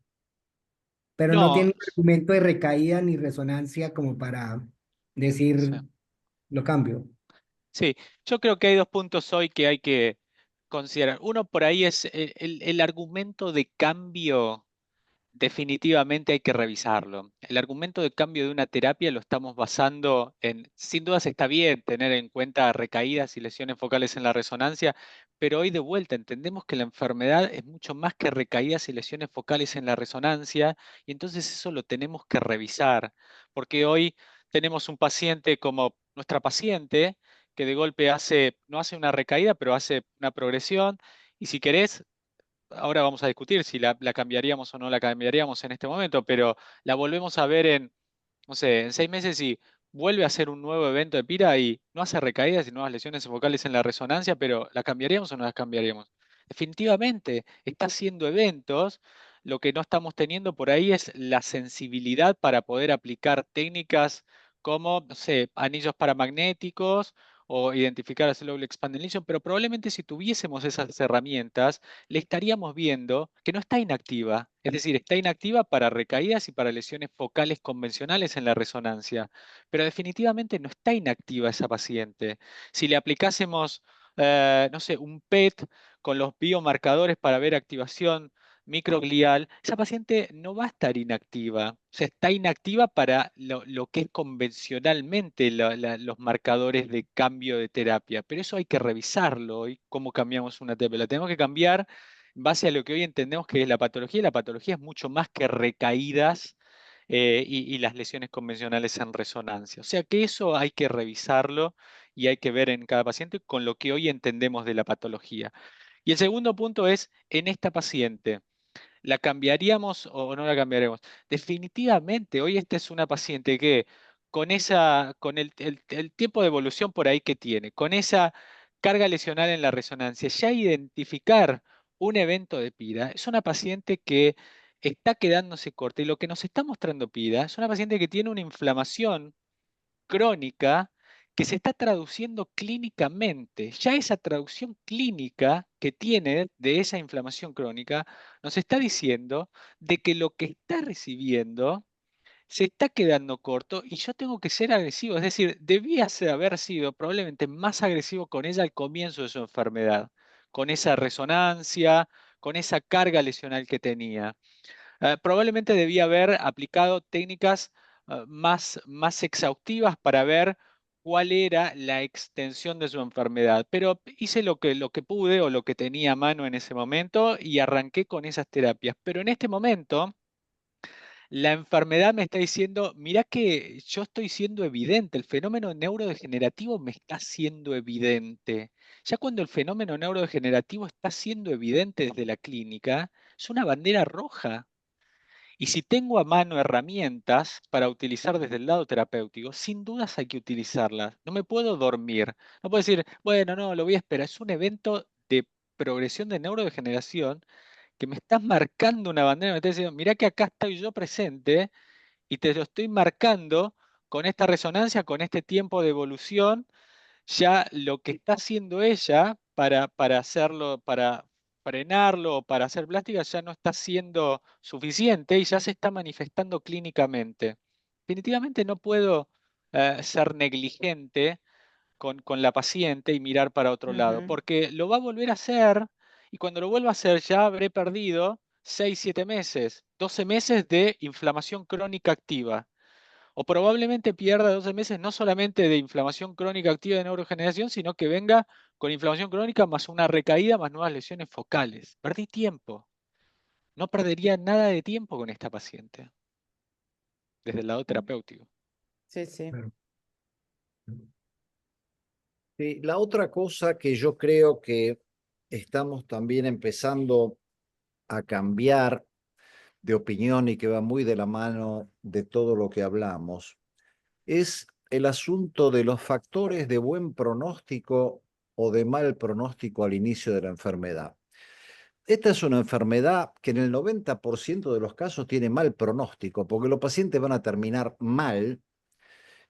pero no No, tiene un argumento de recaída ni resonancia como para sí. decir lo cambio. Sí, yo creo que hay dos puntos hoy que hay que considerar. Uno por ahí es el argumento de cambio. Definitivamente hay que revisarlo. El argumento de cambio de una terapia lo estamos basando en, sin dudas está bien tener en cuenta recaídas y lesiones focales en la resonancia, pero hoy de vuelta entendemos que la enfermedad es mucho más que recaídas y lesiones focales en la resonancia, y entonces eso lo tenemos que revisar, porque hoy tenemos un paciente como nuestra paciente que de golpe no hace una recaída, pero hace una progresión, y si querés, ahora vamos a discutir si la cambiaríamos o no la cambiaríamos en este momento, pero la volvemos a ver en, no sé, en 6 meses y vuelve a ser un nuevo evento de PIRA y no hace recaídas y nuevas lesiones focales en la resonancia, pero ¿la cambiaríamos o no la cambiaríamos? Definitivamente está haciendo eventos. Lo que no estamos teniendo por ahí es la sensibilidad para poder aplicar técnicas como, no sé, anillos paramagnéticos o identificar a Slow Expanding Lesion, pero probablemente si tuviésemos esas herramientas, le estaríamos viendo que no está inactiva. Es decir, está inactiva para recaídas y para lesiones focales convencionales en la resonancia, pero definitivamente no está inactiva esa paciente. Si le aplicásemos, no sé, un PET con los biomarcadores para ver activación microglial, esa paciente no va a estar inactiva. O sea, está inactiva para lo que es convencionalmente los marcadores de cambio de terapia. Pero eso hay que revisarlo hoy, cómo cambiamos una terapia. La tenemos que cambiar en base a lo que hoy entendemos que es la patología. Y la patología es mucho más que recaídas y las lesiones convencionales en resonancia. O sea que eso hay que revisarlo y hay que ver en cada paciente con lo que hoy entendemos de la patología. Y el segundo punto es en esta paciente. ¿La cambiaríamos o no la cambiaremos? Definitivamente, hoy esta es una paciente que con el tiempo de evolución por ahí que tiene, con esa carga lesional en la resonancia, ya identificar un evento de PIRA, es una paciente que está quedándose corta y lo que nos está mostrando PIRA es una paciente que tiene una inflamación crónica que se está traduciendo clínicamente. Ya esa traducción clínica que tiene de esa inflamación crónica nos está diciendo de que lo que está recibiendo se está quedando corto y yo tengo que ser agresivo. Es decir, haber sido probablemente más agresivo con ella al comienzo de su enfermedad, con esa resonancia, con esa carga lesional que tenía. Probablemente debía haber aplicado técnicas más exhaustivas para ver cuál era la extensión de su enfermedad, pero hice lo que pude o lo que tenía a mano en ese momento y arranqué con esas terapias. Pero en este momento, la enfermedad me está diciendo, mirá que yo estoy siendo evidente, el fenómeno neurodegenerativo me está siendo evidente. Ya cuando el fenómeno neurodegenerativo está siendo evidente desde la clínica, es una bandera roja. Y si tengo a mano herramientas para utilizar desde el lado terapéutico, sin dudas hay que utilizarlas. No me puedo dormir. No puedo decir, bueno, no, lo voy a esperar. Es un evento de progresión de neurodegeneración que me estás marcando una bandera, me estás diciendo, mirá que acá estoy yo presente y te lo estoy marcando con esta resonancia, con este tiempo de evolución. Ya lo que está haciendo ella para hacerlo, para frenarlo o para hacer plástica ya no está siendo suficiente y ya se está manifestando clínicamente. Definitivamente no puedo ser negligente con la paciente y mirar para otro lado, Ujú. porque lo va a volver a hacer y cuando lo vuelva a hacer ya habré perdido 6, 7 meses, 12 meses de inflamación crónica activa. O probablemente pierda 12 meses no solamente de inflamación crónica activa de neurodegeneración, sino que venga con inflamación crónica más una recaída más nuevas lesiones focales. Perdí tiempo. No perdería nada de tiempo con esta paciente, desde el lado terapéutico. Sí, sí. Claro. Sí, la otra cosa que yo creo que estamos también empezando a cambiar de opinión y que va muy de la mano de todo lo que hablamos, es el asunto de los factores de buen pronóstico o de mal pronóstico al inicio de la enfermedad. Esta es una enfermedad que en el 90% de los casos tiene mal pronóstico, porque los pacientes van a terminar mal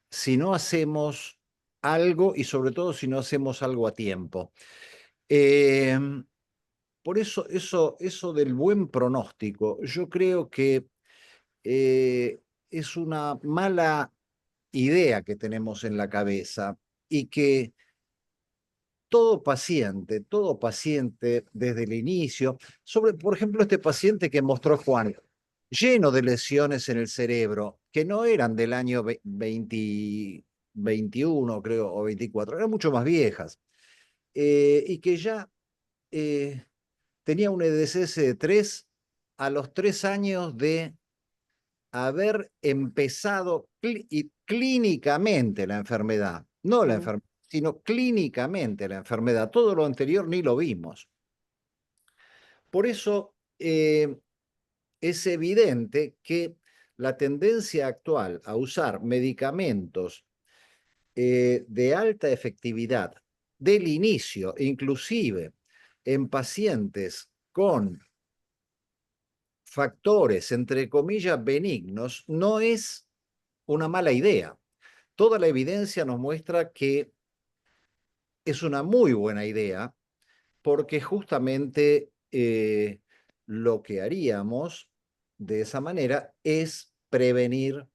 si no hacemos algo y sobre todo si no hacemos algo a tiempo. Eh, por eso del buen pronóstico, yo creo que es una mala idea que tenemos en la cabeza y que todo paciente desde el inicio, por ejemplo, este paciente que mostró Juan, lleno de lesiones en el cerebro, que no eran del año 21, creo, o 24, eran mucho más viejas, y que ya tenía un EDSS de 3 a los 3 años de haber empezado clínicamente la enfermedad, no la enfermedad, sino clínicamente la enfermedad. Todo lo anterior ni lo vimos. Por eso es evidente que la tendencia actual a usar medicamentos de alta efectividad del inicio, inclusive en pacientes con factores, entre comillas, benignos, no es una mala idea. Toda la evidencia nos muestra que es una muy buena idea porque justamente lo que haríamos de esa manera es prevenir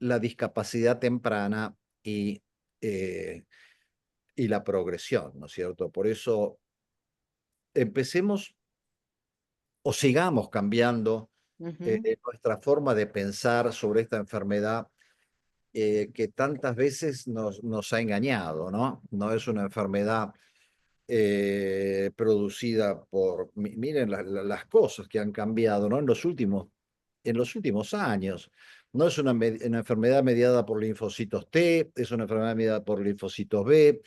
la discapacidad temprana eh, y la progresión, ¿no es cierto? Por eso empecemos o sigamos cambiando nuestra forma de pensar sobre esta enfermedad que tantas veces nos ha engañado, ¿no? No es una enfermedad producida por, miren las cosas que han cambiado, ¿no? En los últimos años. No es una enfermedad mediada por linfocitos T, es una enfermedad mediada por linfocitos B.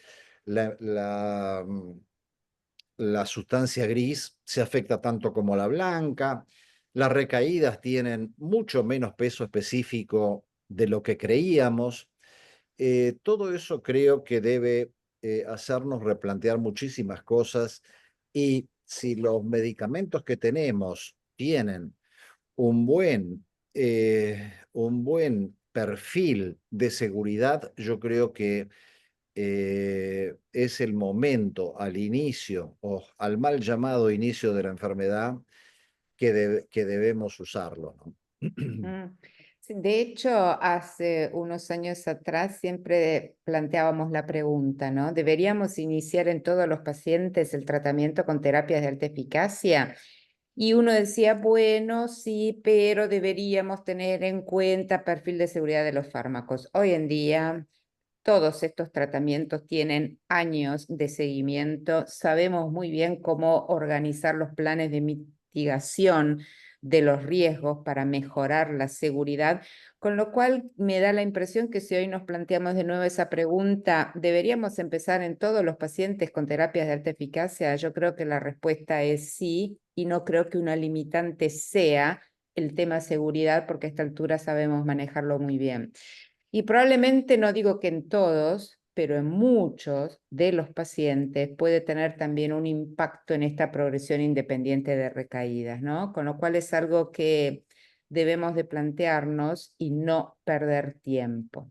La, la, la sustancia gris se afecta tanto como la blanca. Las recaídas tienen mucho menos peso específico de lo que creíamos. Todo eso creo que debe hacernos replantear muchísimas cosas y si los medicamentos que tenemos tienen un buen perfil de seguridad, yo creo que es el momento al inicio o al mal llamado inicio de la enfermedad que debemos usarlo, ¿no? Sí, de hecho, hace unos años atrás siempre planteábamos la pregunta, ¿no? ¿Deberíamos iniciar en todos los pacientes el tratamiento con terapias de alta eficacia? Y uno decía, bueno, sí, pero deberíamos tener en cuenta perfil de seguridad de los fármacos. Hoy en día, todos estos tratamientos tienen años de seguimiento. Sabemos muy bien cómo organizar los planes de mitigación de los riesgos para mejorar la seguridad, con lo cual me da la impresión que si hoy nos planteamos de nuevo esa pregunta, ¿deberíamos empezar en todos los pacientes con terapias de alta eficacia? Yo creo que la respuesta es sí, y no creo que una limitante sea el tema seguridad, porque a esta altura sabemos manejarlo muy bien. Y probablemente, no digo que en todos, pero en muchos de los pacientes puede tener también un impacto en esta progresión independiente de recaídas, ¿no? Con lo cual es algo que debemos de plantearnos y no perder tiempo.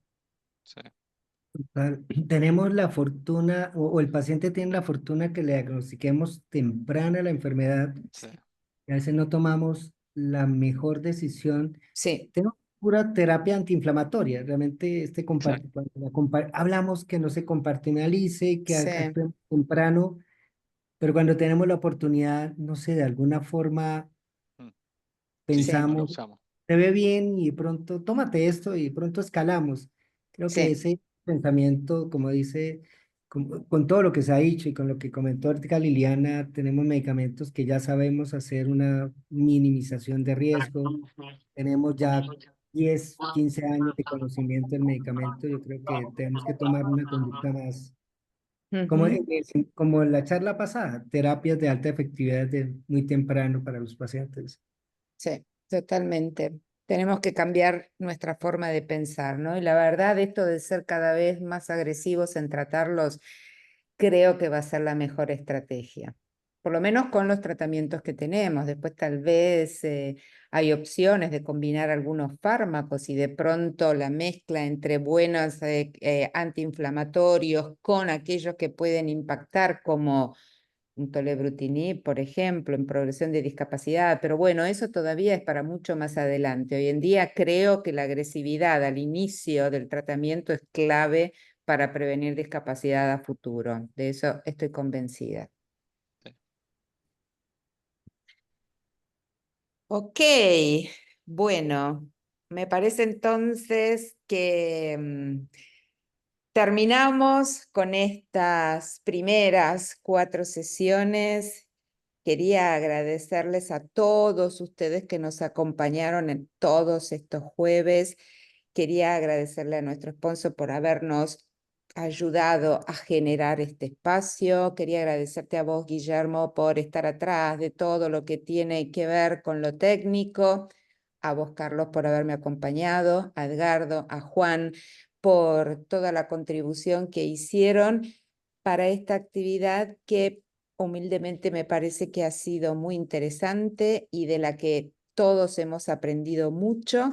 Sí, Tenemos la fortuna, o el paciente tiene la fortuna que le diagnostiquemos temprana la enfermedad, sí, y a veces no tomamos la mejor decisión. Sí, Tengo pura terapia antiinflamatoria, realmente exacto. cuando hablamos que no se compartimentalice, que sí, actuemos temprano, pero cuando tenemos la oportunidad, no sé, de alguna forma Mm. Sí, sí, no lo pensamos, usamos. se ve bien y pronto tómate esto y pronto escalamos. Creo que sí. ese pensamiento, como dice, con todo lo que se ha dicho y con lo que comentó ahorita Liliana, tenemos medicamentos que ya sabemos hacer una minimización de riesgo. Tenemos ya 10 15 años de conocimiento del medicamento. Yo creo que tenemos que tomar una conducta más, como, Ujú. como la charla pasada, terapias de alta efectividad de muy temprano para los pacientes. Sí, totalmente. Tenemos que cambiar nuestra forma de pensar, ¿no? Y la verdad, esto de ser cada vez más agresivos en tratarlos, creo que va a ser la mejor estrategia. Por lo menos con los tratamientos que tenemos. Después tal vez hay opciones de combinar algunos fármacos y de pronto la mezcla entre buenos antiinflamatorios con aquellos que pueden impactar como un tolebrutinib, por ejemplo, en progresión de discapacidad, pero bueno, eso todavía es para mucho más adelante. Hoy en día creo que la agresividad al inicio del tratamiento es clave para prevenir discapacidad a futuro. De eso estoy convencida. Sí. Ok, bueno, me parece entonces que terminamos con estas primeras 4 sesiones. Quería agradecerles a todos ustedes que nos acompañaron en todos estos jueves. Quería agradecerle a nuestro sponsor por habernos ayudado a generar este espacio. Quería agradecerte a vos, Guillermo, por estar atrás de todo lo que tiene que ver con lo técnico. A vos, Carlos, por haberme acompañado. A Edgardo, a Juan, por toda la contribución que hicieron para esta actividad que humildemente me parece que ha sido muy interesante y de la que todos hemos aprendido mucho,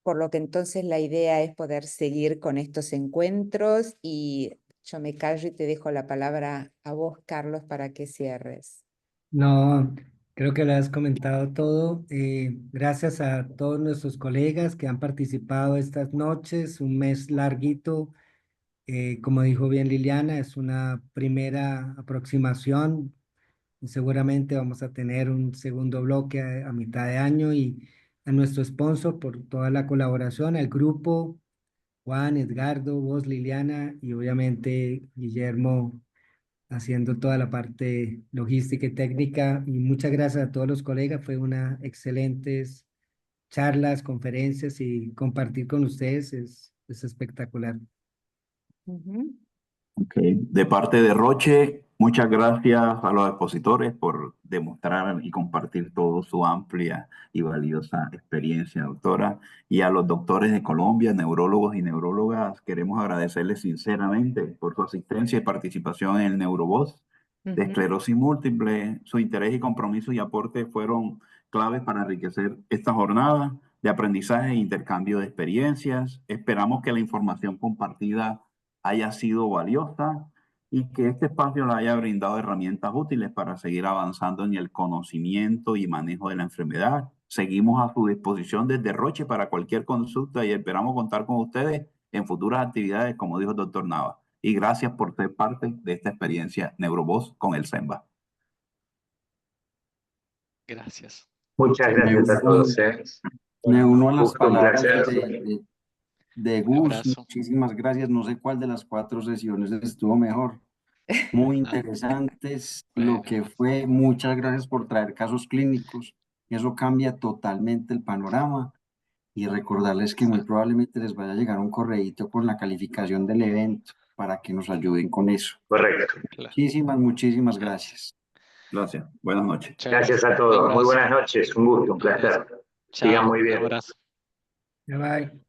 por lo que entonces la idea es poder seguir con estos encuentros y yo me callo y te dejo la palabra a vos, Carlos, para que cierres. No, creo que lo has comentado todo. Gracias a todos nuestros colegas que han participado estas noches, un mes larguito. Como dijo bien Liliana, es una primera aproximación y seguramente vamos a tener un segundo bloque a mitad de año y a nuestro sponsor por toda la colaboración, al grupo, Juan, Edgardo, vos, Liliana y obviamente Guillermo haciendo toda la parte logística y técnica. Y muchas gracias a todos los colegas. Fue una excelentes charlas, conferencias y compartir con ustedes es espectacular. Ujú. Ok. De parte de Roche, muchas gracias a los expositores por demostrar y compartir toda su amplia y valiosa experiencia, doctora. Y a los doctores de Colombia, neurólogos y neurólogas, queremos agradecerles sinceramente por su asistencia y participación en el Neurovoz de Ujú. esclerosis múltiple. Su interés y compromiso y aporte fueron claves para enriquecer esta jornada de aprendizaje e intercambio de experiencias. Esperamos que la información compartida haya sido valiosa y que este espacio le haya brindado herramientas útiles para seguir avanzando en el conocimiento y manejo de la enfermedad. Seguimos a su disposición desde Roche para cualquier consulta y esperamos contar con ustedes en futuras actividades, como dijo el doctor Nava. Y gracias por ser parte de esta experiencia Neurovoz con el SEMBA. Gracias. Muchas Me gracias a uno, todos. me uno a las Gusto, un palabras placer. de Un Gus. abrazo. Muchísimas gracias. No sé cuál de las 4 sesiones estuvo mejor. Muy Ah, interesantes lo bueno, que fue. Muchas gracias por traer casos clínicos. Eso cambia totalmente el panorama. Y recordarles que sí, muy probablemente les vaya a llegar un correíto con la calificación del evento para que nos ayuden con eso. Correcto. claro. Muchísimas gracias. Gracias. Buenas noches. Muchas Gracias a Un todos. Muy abrazo. buenas noches. Un gusto, un Un abrazo. placer. Chao, muy un bien. abrazo. Bye bye.